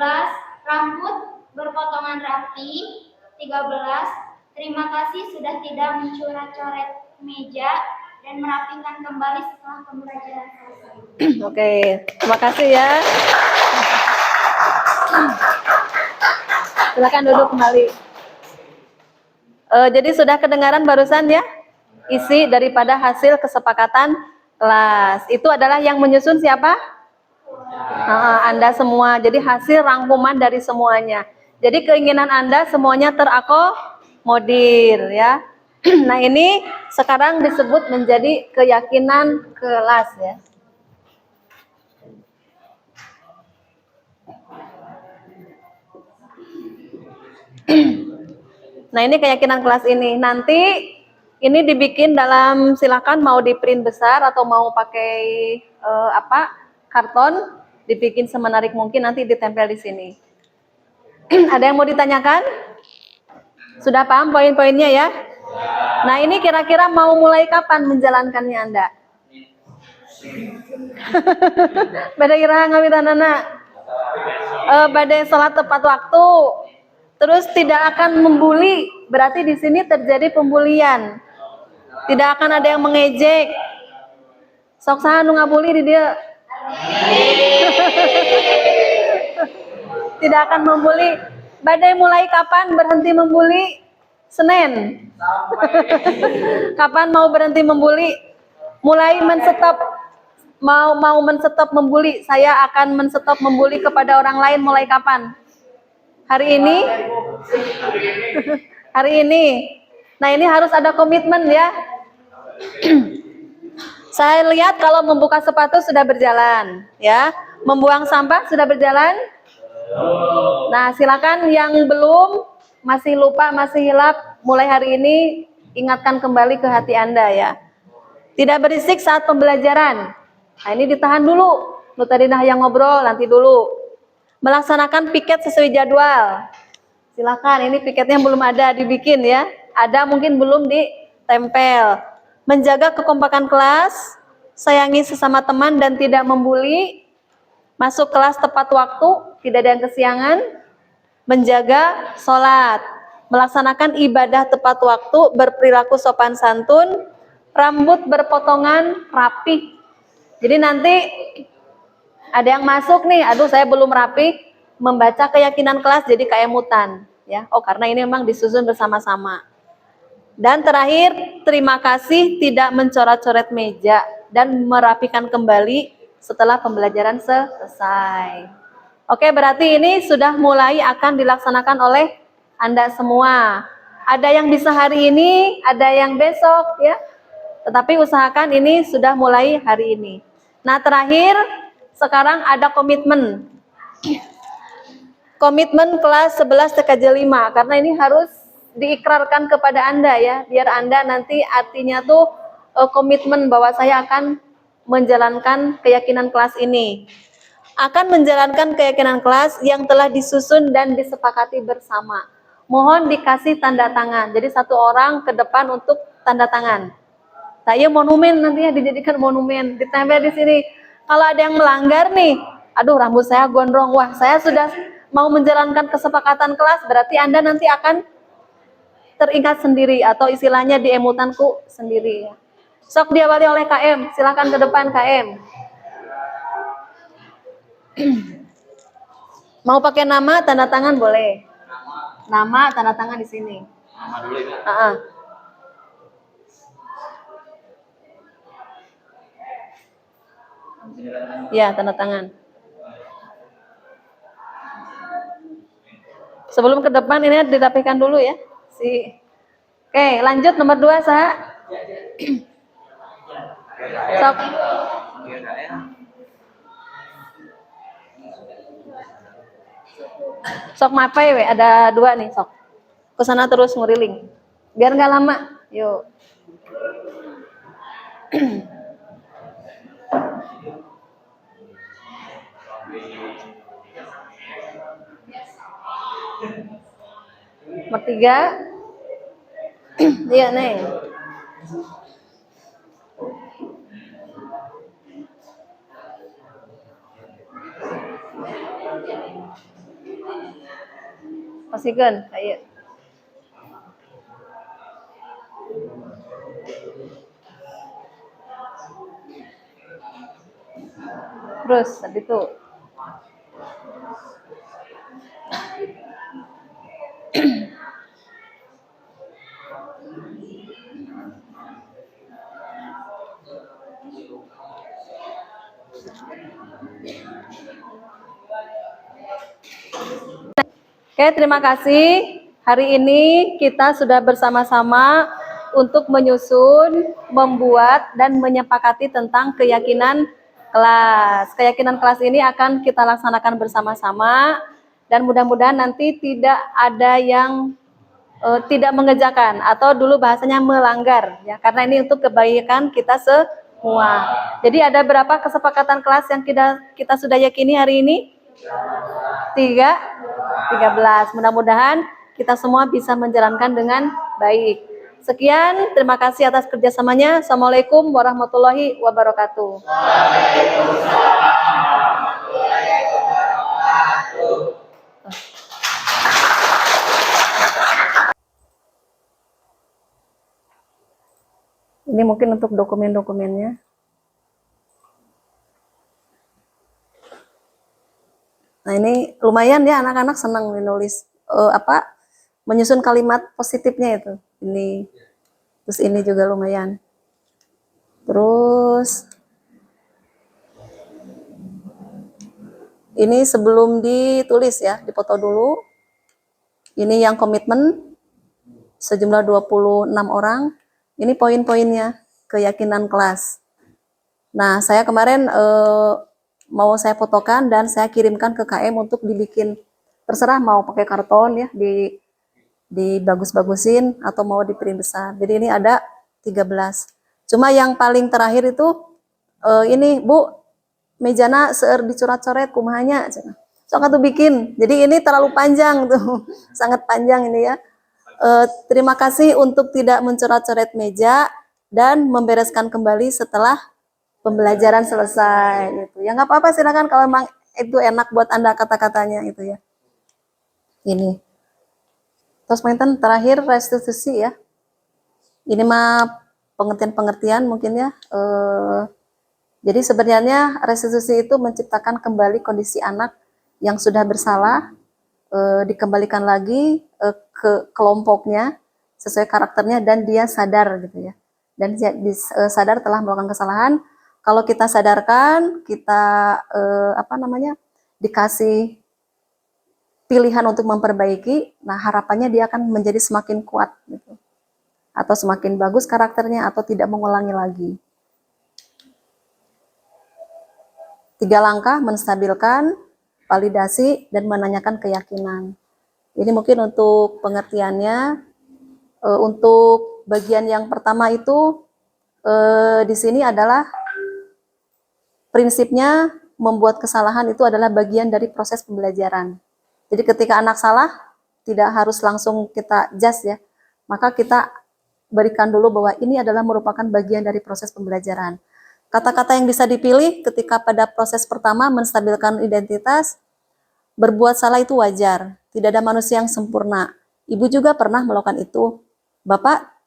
rambut berpotongan rapi. 13, terima kasih sudah tidak mencoret-coret meja dan merapikan kembali setelah pembelajaran selesai. Oke, terima kasih ya. Silakan duduk kembali. Jadi sudah kedengaran barusan ya, isi daripada hasil kesepakatan kelas. Itu adalah yang menyusun siapa? Anda semua. Jadi hasil rangkuman dari semuanya. Jadi keinginan Anda semuanya terakomodir ya. Nah ini sekarang disebut menjadi keyakinan kelas ya. Nah ini keyakinan kelas ini. Nanti ini dibikin dalam, silakan mau di print besar atau mau pakai karton, dibikin semenarik mungkin, nanti ditempel di sini. Ada yang mau ditanyakan? Sudah paham poin-poinnya ya? Nah ini kira-kira mau mulai kapan menjalankannya Anda? Bada kira ngawitan anak. Badai sholat tepat waktu. Terus tidak akan membuli, berarti di sini terjadi pembulian. Tidak akan ada yang mengejek. Sok saha nu ngabuli di dia. Tidak akan membuli. Badai mulai kapan berhenti membuli? Senin. Kapan mau berhenti membuli? Mulai menstop. Mau menstop membuli. Saya akan menstop membuli kepada orang lain mulai kapan? Hari ini? Hari ini. Nah ini harus ada komitmen ya. Saya lihat kalau membuka sepatu sudah berjalan ya. Membuang sampah sudah berjalan? Nah, silakan yang belum, masih lupa, masih hilap, mulai hari ini ingatkan kembali ke hati Anda ya. Tidak berisik saat pembelajaran. Nah, ini ditahan dulu. Lu tadi yang ngobrol, nanti dulu. Melaksanakan piket sesuai jadwal. Silakan, ini piketnya belum ada dibikin ya. Ada mungkin belum ditempel. Menjaga kekompakan kelas, sayangi sesama teman dan tidak membuli. Masuk kelas tepat waktu, tidak ada yang kesiangan. Menjaga sholat, melaksanakan ibadah tepat waktu, berperilaku sopan santun, rambut berpotongan rapi. Jadi nanti ada yang masuk nih, aduh saya belum rapi, membaca keyakinan kelas jadi keemutan ya. Oh, karena ini memang disusun bersama-sama. Dan terakhir, terima kasih tidak mencoret-coret meja dan merapikan kembali setelah pembelajaran selesai. Oke, berarti ini sudah mulai akan dilaksanakan oleh Anda semua. Ada yang bisa hari ini, ada yang besok ya. Tetapi usahakan ini sudah mulai hari ini. Nah, terakhir sekarang ada komitmen. Komitmen kelas 11 TKJ 5 karena ini harus diikrarkan kepada Anda ya, biar Anda nanti artinya tuh komitmen bahwa saya akan menjalankan keyakinan kelas ini. Akan menjalankan keyakinan kelas yang telah disusun dan disepakati bersama. Mohon dikasih tanda tangan. Jadi satu orang ke depan untuk tanda tangan. Saya monumen nantinya dijadikan monumen, ditempel di sini. Kalau ada yang melanggar nih, aduh rambut saya gondrong, wah saya sudah mau menjalankan kesepakatan kelas, berarti Anda nanti akan teringat sendiri atau istilahnya di emutanku sendiri ya. Sok diawali oleh KM, silakan ke depan KM. Mau pakai nama, tanda tangan boleh. Nama, tanda tangan di sini. Nama dulu ya. Ya, tanda tangan. Sebelum ke depan ini dirapikan dulu ya. Oke, lanjut nomor 2, Sa. Sok. Sok mapai we, ada 2 nih sok. Ke sana terus nguriling. Biar nggak lama. Yuk. Nomor 3. Iya, Neng. Pastikan, ayo. Terus, tadi tuh. Oke, terima kasih. Hari ini kita sudah bersama-sama untuk menyusun, membuat, dan menyepakati tentang keyakinan kelas. Keyakinan kelas ini akan kita laksanakan bersama-sama, dan mudah-mudahan nanti tidak ada yang tidak mengerjakan, atau dulu bahasanya melanggar, ya, karena ini untuk kebaikan kita semua. Jadi ada berapa kesepakatan kelas yang kita sudah yakini hari ini? 13. Mudah-mudahan kita semua bisa menjalankan dengan baik. Sekian, terima kasih atas kerjasamanya. Assalamualaikum warahmatullahi wabarakatuh. Ini mungkin untuk dokumen-dokumennya. Nah, ini lumayan ya, anak-anak senang menulis menyusun kalimat positifnya itu. Ini terus ini juga lumayan. Terus ini sebelum ditulis ya, dipoto dulu. Ini yang komitmen sejumlah 26 orang. Ini poin-poinnya, keyakinan kelas. Nah, saya kemarin mau saya fotokan dan saya kirimkan ke KM untuk dibikin, terserah mau pakai karton ya, dibagus-bagusin atau mau di print besar. Jadi ini ada 13. Cuma yang paling terakhir itu ini Bu, mejana seueur dicoret-coret kumahanya. Sok atuh bikin. Jadi ini terlalu panjang tuh. Sangat panjang ini ya. Terima kasih untuk tidak mencoret-coret meja dan membereskan kembali setelah pembelajaran selesai gitu. Ya nggak apa-apa, silakan kalau memang itu enak buat Anda kata-katanya itu ya. Ini. Terus mainten terakhir restitusi ya. Ini mah pengertian-pengertian mungkin ya. Jadi sebenarnya restitusi itu menciptakan kembali kondisi anak yang sudah bersalah, dikembalikan lagi ke kelompoknya sesuai karakternya dan dia sadar gitu ya. Dan dia sadar telah melakukan kesalahan. Kalau kita sadarkan, kita dikasih pilihan untuk memperbaiki, nah harapannya dia akan menjadi semakin kuat gitu. Atau semakin bagus karakternya atau tidak mengulangi lagi. 3 langkah: menstabilkan, validasi, dan menanyakan keyakinan. Ini mungkin untuk pengertiannya. Untuk bagian yang pertama itu di sini adalah prinsipnya membuat kesalahan itu adalah bagian dari proses pembelajaran. Jadi ketika anak salah, tidak harus langsung kita judge ya. Maka kita berikan dulu bahwa ini adalah merupakan bagian dari proses pembelajaran. Kata-kata yang bisa dipilih ketika pada proses pertama menstabilkan identitas, berbuat salah itu wajar. Tidak ada manusia yang sempurna. Ibu juga pernah melakukan itu. Bapak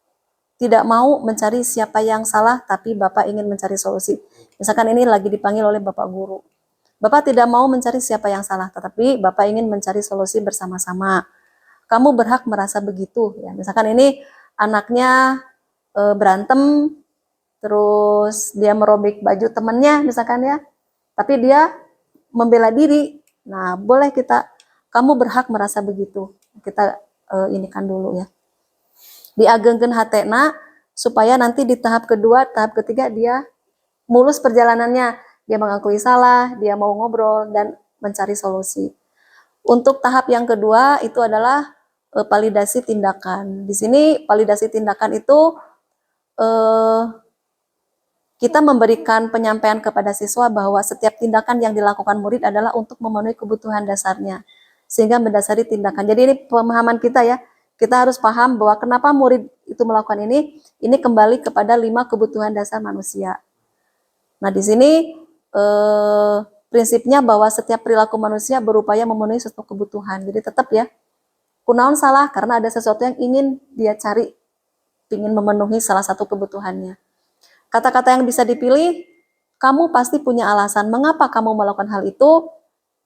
tidak mau mencari siapa yang salah, tapi Bapak ingin mencari solusi. Misalkan ini lagi dipanggil oleh Bapak guru. Bapak tidak mau mencari siapa yang salah, tetapi Bapak ingin mencari solusi bersama-sama. Kamu berhak merasa begitu. Ya. Misalkan ini anaknya berantem, terus dia merobek baju temannya, misalkan ya. Tapi dia membela diri. Nah, boleh kamu berhak merasa begitu. Kita inikan dulu ya. Diagengkeun hatena supaya nanti di tahap kedua, tahap ketiga dia mulus perjalanannya. Dia mengakui salah, dia mau ngobrol dan mencari solusi. Untuk tahap yang kedua itu adalah validasi tindakan. Di sini validasi tindakan itu kita memberikan penyampaian kepada siswa bahwa setiap tindakan yang dilakukan murid adalah untuk memenuhi kebutuhan dasarnya, sehingga mendasari tindakan. Jadi ini pemahaman kita ya. Kita harus paham bahwa kenapa murid itu melakukan ini kembali kepada 5 kebutuhan dasar manusia. Nah, di sini prinsipnya bahwa setiap perilaku manusia berupaya memenuhi suatu kebutuhan. Jadi tetap ya, kunaon salah karena ada sesuatu yang ingin dia cari, ingin memenuhi salah satu kebutuhannya. Kata-kata yang bisa dipilih, kamu pasti punya alasan mengapa kamu melakukan hal itu.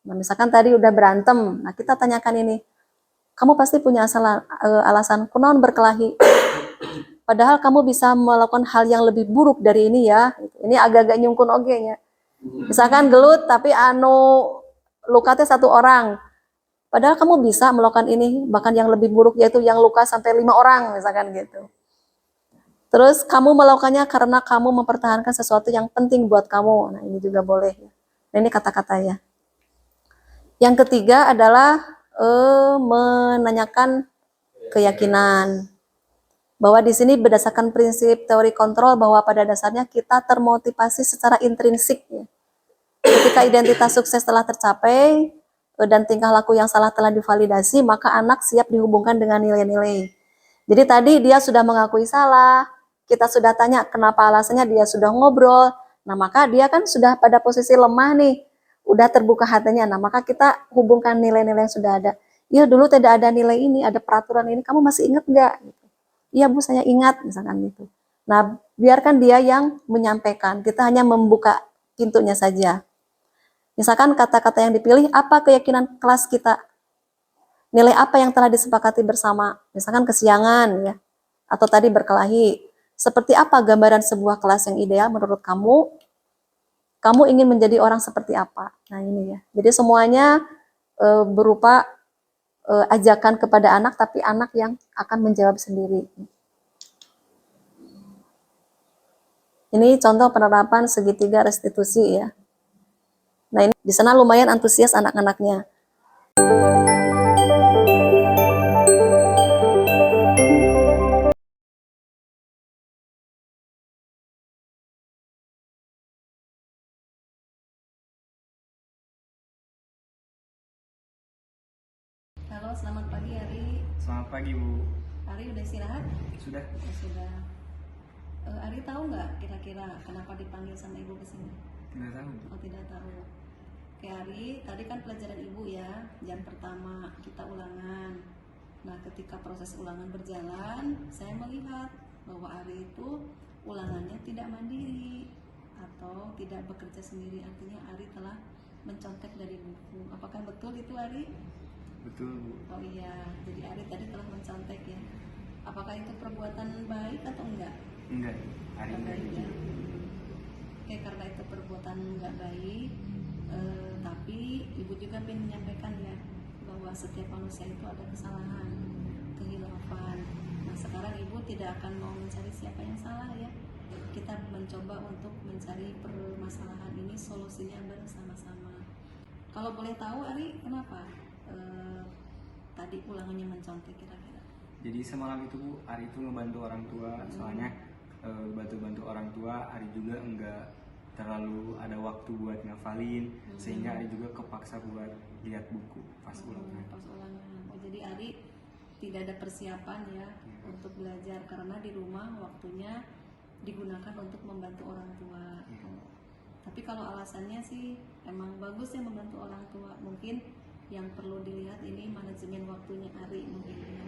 Nah, misalkan tadi udah berantem, nah kita tanyakan ini, kamu pasti punya alasan kunaon berkelahi. Padahal kamu bisa melakukan hal yang lebih buruk dari ini ya. Ini agak-agak nyungkun oge nya. Misalkan gelut tapi lukanya 1 orang. Padahal kamu bisa melakukan ini, bahkan yang lebih buruk yaitu yang luka sampai 5 orang misalkan gitu. Terus kamu melakukannya karena kamu mempertahankan sesuatu yang penting buat kamu. Nah, ini juga boleh. Nah, ini kata-kata ya. Yang ketiga adalah menanyakan keyakinan. Bahwa di sini berdasarkan prinsip teori kontrol bahwa pada dasarnya kita termotivasi secara intrinsik ya. Ketika identitas sukses telah tercapai dan tingkah laku yang salah telah divalidasi, maka anak siap dihubungkan dengan nilai-nilai. Jadi tadi dia sudah mengakui salah, kita sudah tanya kenapa alasannya, dia sudah ngobrol. Nah, maka dia kan sudah pada posisi lemah nih, udah terbuka hatinya. Nah, maka kita hubungkan nilai-nilai yang sudah ada. Iya, dulu tidak ada nilai ini, ada peraturan ini, kamu masih ingat nggak? Iya Bu, saya ingat, misalkan gitu. Nah, biarkan dia yang menyampaikan, kita hanya membuka pintunya saja. Misalkan kata-kata yang dipilih, apa keyakinan kelas kita? Nilai apa yang telah disepakati bersama? Misalkan kesiangan ya, atau tadi berkelahi. Seperti apa gambaran sebuah kelas yang ideal menurut kamu? Kamu ingin menjadi orang seperti apa? Nah, ini ya. Jadi semuanya berupa ajakan kepada anak, tapi anak yang akan menjawab sendiri. Ini contoh penerapan segitiga restitusi ya. Di sana lumayan antusias anak-anaknya. Halo, selamat pagi Ari. Selamat pagi Bu. Ari udah istirahat? Sudah? Ya, sudah. Ari tahu nggak kira-kira kenapa dipanggil sama ibu ke sini? Tidak tahu. Oh, tidak tahu. Oke Ari, tadi kan pelajaran ibu ya, jam pertama kita ulangan. Nah, ketika proses ulangan berjalan, saya melihat bahwa Ari itu ulangannya tidak mandiri atau tidak bekerja sendiri. Artinya Ari telah mencontek dari buku. Apakah betul itu Ari? Betul Bu. Oh iya, jadi Ari tadi telah mencontek ya. Apakah itu perbuatan baik atau enggak? Enggak. Hari Enggak ini. baik ya. Oke, karena itu perbuatan enggak baik, tapi ibu juga ingin menyampaikan ya bahwa setiap manusia itu ada kesalahan, kehilafan. Nah, sekarang ibu tidak akan mau mencari siapa yang salah ya. Kita mencoba untuk mencari permasalahan ini solusinya bersama-sama. Kalau boleh tahu Ari, kenapa tadi ulangannya mencontek kira-kira? Jadi semalam itu Bu, Ari itu ngebantu orang tua. Soalnya bantu-bantu orang tua, Ari juga enggak terlalu ada waktu buat ngafalin, sehingga Ari juga kepaksa buat lihat buku pas ulangan. Pas ulangan. Oh, jadi Ari tidak ada persiapan ya untuk belajar karena di rumah waktunya digunakan untuk membantu orang tua. Tapi kalau alasannya sih emang bagus ya membantu orang tua. Mungkin yang perlu dilihat ini manajemen waktunya Ari mungkin ya.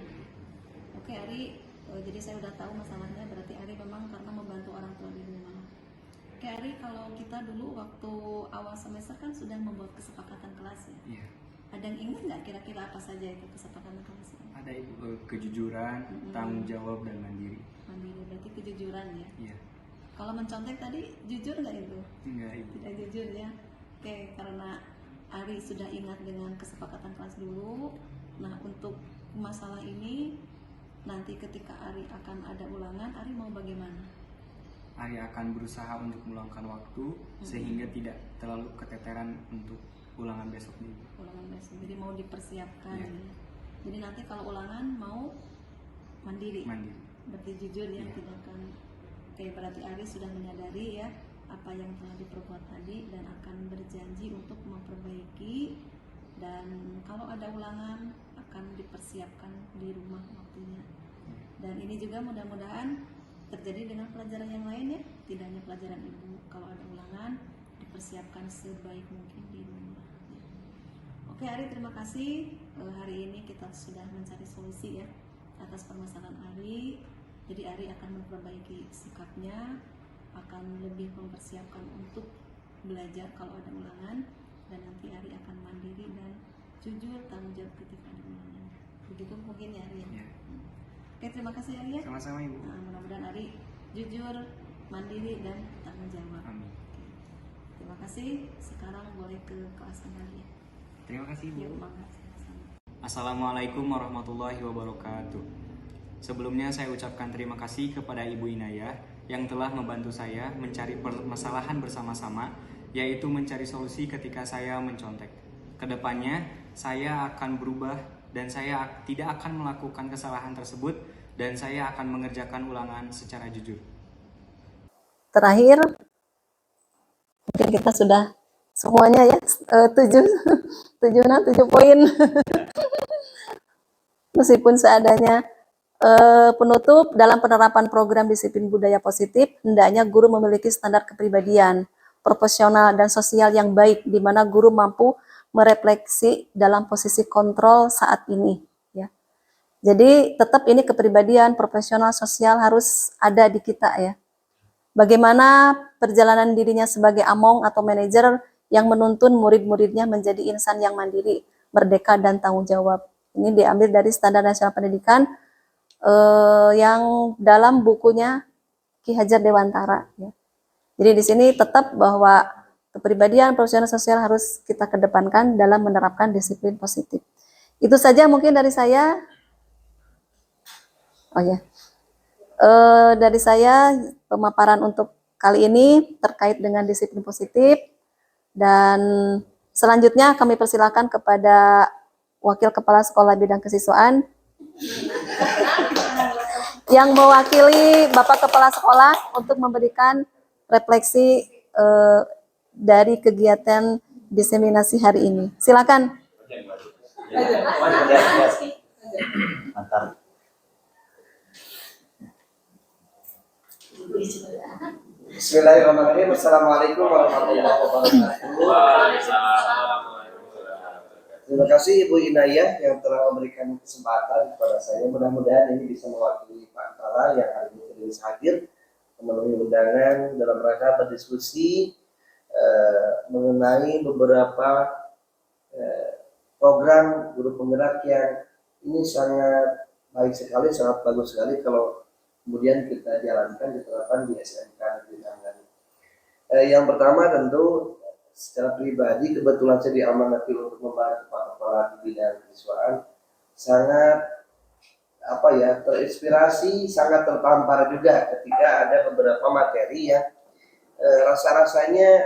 Oke Ari, jadi saya udah tahu masalahnya, berarti Ari memang karena membantu orang tua di rumah. Oke Ari, kalau kita dulu waktu awal semester kan sudah membuat kesepakatan kelas ya. Iya. Ada yang ingat nggak kira-kira apa saja itu kesepakatan kelas? Ada Ibu, kejujuran, tanggung jawab dan mandiri. Mandiri, berarti kejujuran ya. Iya. Kalau mencontek tadi jujur nggak itu? Enggak Ibu. Tidak jujur ya. Oke, karena Ari sudah ingat dengan kesepakatan kelas dulu. Nah, untuk masalah ini nanti ketika Ari akan ada ulangan, Ari mau bagaimana? Ari akan berusaha untuk meluangkan waktu sehingga tidak terlalu keteteran untuk ulangan besok nih. Ulangan besok, jadi mau dipersiapkan Iya. ya. Jadi nanti kalau ulangan mau mandiri. Mandiri. Berarti jujur ya, Iya. tidak akan. Oke, berarti Ari sudah menyadari ya apa yang telah diperbuat tadi dan akan berjanji untuk memperbaiki, dan kalau ada ulangan akan dipersiapkan di rumah waktunya. Dan ini juga mudah-mudahan terjadi dengan pelajaran yang lain ya, tidak hanya pelajaran ibu. Kalau ada ulangan dipersiapkan sebaik mungkin di rumah ya. Oke Ari, terima kasih. Hari ini kita sudah mencari solusi ya atas permasalahan Ari. Jadi Ari akan memperbaiki sikapnya, akan lebih mempersiapkan untuk belajar kalau ada ulangan, dan nanti Ari akan mandiri dan jujur tanggung jawab ketika ada ulangan. Begitu mungkin ya Ari ya. Iya. Oke, terima kasih Ari ya. Sama-sama Ibu. Nah, mudah-mudahan Ari jujur, mandiri dan tanggung jawab. Amin. Oke. Terima kasih. Sekarang boleh ke kelas kembali ya. Terima kasih Ibu. Yuk, mangga. Sama-sama. Assalamualaikum warahmatullahi wabarakatuh. Sebelumnya saya ucapkan terima kasih kepada Ibu Inayah yang telah membantu saya mencari permasalahan bersama-sama, yaitu mencari solusi ketika saya mencontek. Kedepannya saya akan berubah dan saya tidak akan melakukan kesalahan tersebut, dan saya akan mengerjakan ulangan secara jujur. Terakhir, mungkin kita sudah semuanya ya, 7 poin. Meskipun seadanya. Penutup, dalam penerapan program disiplin budaya positif, hendaknya guru memiliki standar kepribadian, profesional, dan sosial yang baik, di mana guru mampu merefleksi dalam posisi kontrol saat ini. Ya. Jadi tetap ini kepribadian, profesional, sosial harus ada di kita ya. Bagaimana perjalanan dirinya sebagai among atau manajer yang menuntun murid-muridnya menjadi insan yang mandiri, merdeka, dan tanggung jawab. Ini diambil dari Standar Nasional Pendidikan yang dalam bukunya Ki Hajar Dewantara. Ya. Jadi di sini tetap bahwa kepribadian, profesional, sosial harus kita kedepankan dalam menerapkan disiplin positif. Itu saja mungkin dari saya. Oh ya, dari saya pemaparan untuk kali ini terkait dengan disiplin positif, dan Selanjutnya kami persilakan kepada Wakil Kepala Sekolah Bidang Kesiswaan yang mewakili Bapak Kepala Sekolah untuk memberikan refleksi dari kegiatan diseminasi hari ini. Silakan. Bismillahirrahmanirrahim. Assalamualaikum warahmatullahi wabarakatuh. Terima kasih Ibu Inayah yang telah memberikan kesempatan kepada saya. Mudah-mudahan ini bisa mewakili Pak Antara yang hari ini tidak bisa hadir memenuhi undangan dalam rangka berdiskusi mengenai beberapa program guru penggerak yang ini sangat baik sekali, sangat bagus sekali kalau kemudian kita jalankan, diterapkan di SMK Negeri Nanggaru. Yang pertama tentu secara pribadi kebetulan saya diamanati untuk membantu Pak Kepala di bidang kesiswaan, sangat terinspirasi, sangat tertampar juga ketika ada beberapa materi yang rasa-rasanya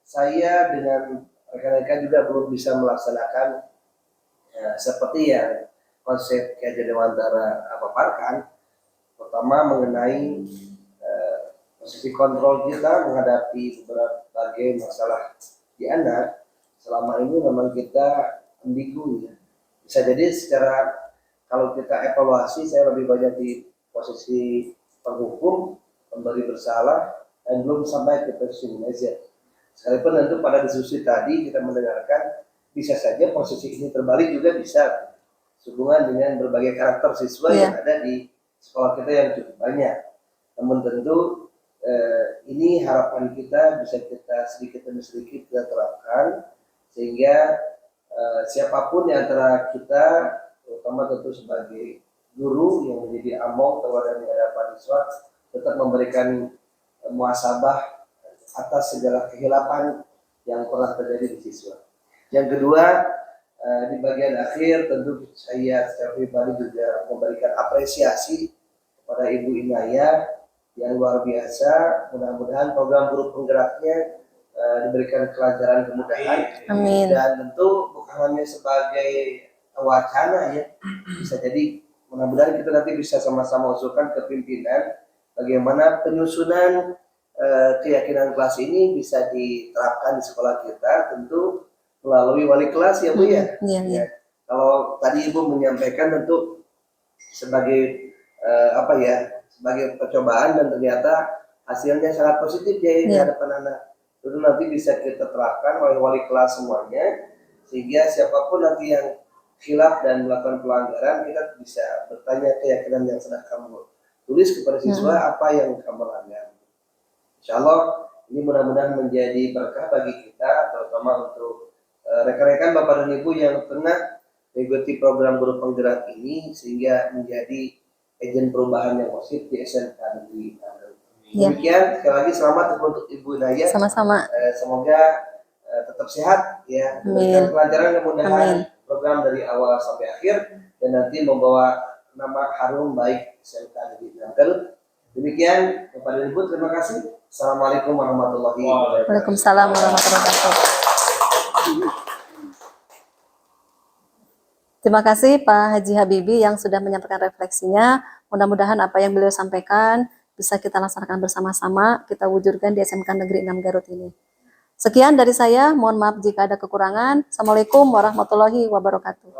saya dengan rekan-rekan juga belum bisa melaksanakan seperti yang konsep Ki Dewantara paparkan, pertama mengenai posisi kontrol kita menghadapi berbagai masalah di anak. Selama ini memang kita ambigu ya. Bisa jadi secara kalau kita evaluasi, saya lebih banyak di posisi penghukum, pemberi bersalah, dan belum sampai ke posisi manajer. Sekalipun tentu pada diskusi tadi kita mendengarkan bisa saja posisi ini terbalik juga bisa, sehubungan dengan berbagai karakter siswa yang ada di sekolah kita yang cukup banyak. Namun tentu ini harapan kita bisa kita sedikit demi sedikit kita terapkan sehingga siapapun di antara kita, terutama tentu sebagai guru yang menjadi among kepada di hadapan siswa, tetap memberikan muhasabah atas segala kehilapan yang pernah terjadi di siswa. Yang kedua, di bagian akhir tentu saya secara pribadi juga memberikan apresiasi kepada Ibu Inayah yang luar biasa. Mudah-mudahan program guru penggeraknya diberikan kelancaran, kemudahan. Amin. Dan tentu bukan hanya sebagai wacana ya, bisa jadi mudah-mudahan kita nanti bisa sama-sama usulkan ke pimpinan bagaimana penyusunan keyakinan kelas ini bisa diterapkan di sekolah kita, tentu melalui wali kelas ya Bu ya. Ya. Kalau tadi Ibu menyampaikan tentu sebagai sebagai percobaan dan ternyata hasilnya sangat positif ya di hadapan anak. Tentu nanti bisa kita terapkan oleh wali kelas semuanya, sehingga siapapun nanti yang khilaf dan melakukan pelanggaran, kita bisa bertanya keyakinan yang sudah kamu tulis kepada siswa apa yang kamu langgar. Insya Allah ini mudah-mudahan menjadi berkah bagi kita, terutama untuk rekan-rekan Bapak dan Ibu yang tengah mengikuti program guru penggerak ini, sehingga menjadi agen perubahan yang positif di SMK Negeri Nanggaru. Demikian, sekali lagi selamat untuk Ibu Inayah. Sama-sama. Semoga tetap sehat ya, dengan kelancaran, kemudahan program dari awal sampai akhir, dan nanti membawa nama harum baik SMK Negeri Nanggaru. Demikian, kepada Ibu terima kasih. Assalamualaikum warahmatullahi wabarakatuh. Waalaikumsalam warahmatullahi wabarakatuh. Terima kasih Pak Haji Habibie yang sudah menyampaikan refleksinya. Mudah-mudahan apa yang beliau sampaikan bisa kita laksanakan bersama-sama, kita wujudkan di SMK Negeri 6 Garut ini. Sekian dari saya, mohon maaf jika ada kekurangan. Assalamualaikum warahmatullahi wabarakatuh.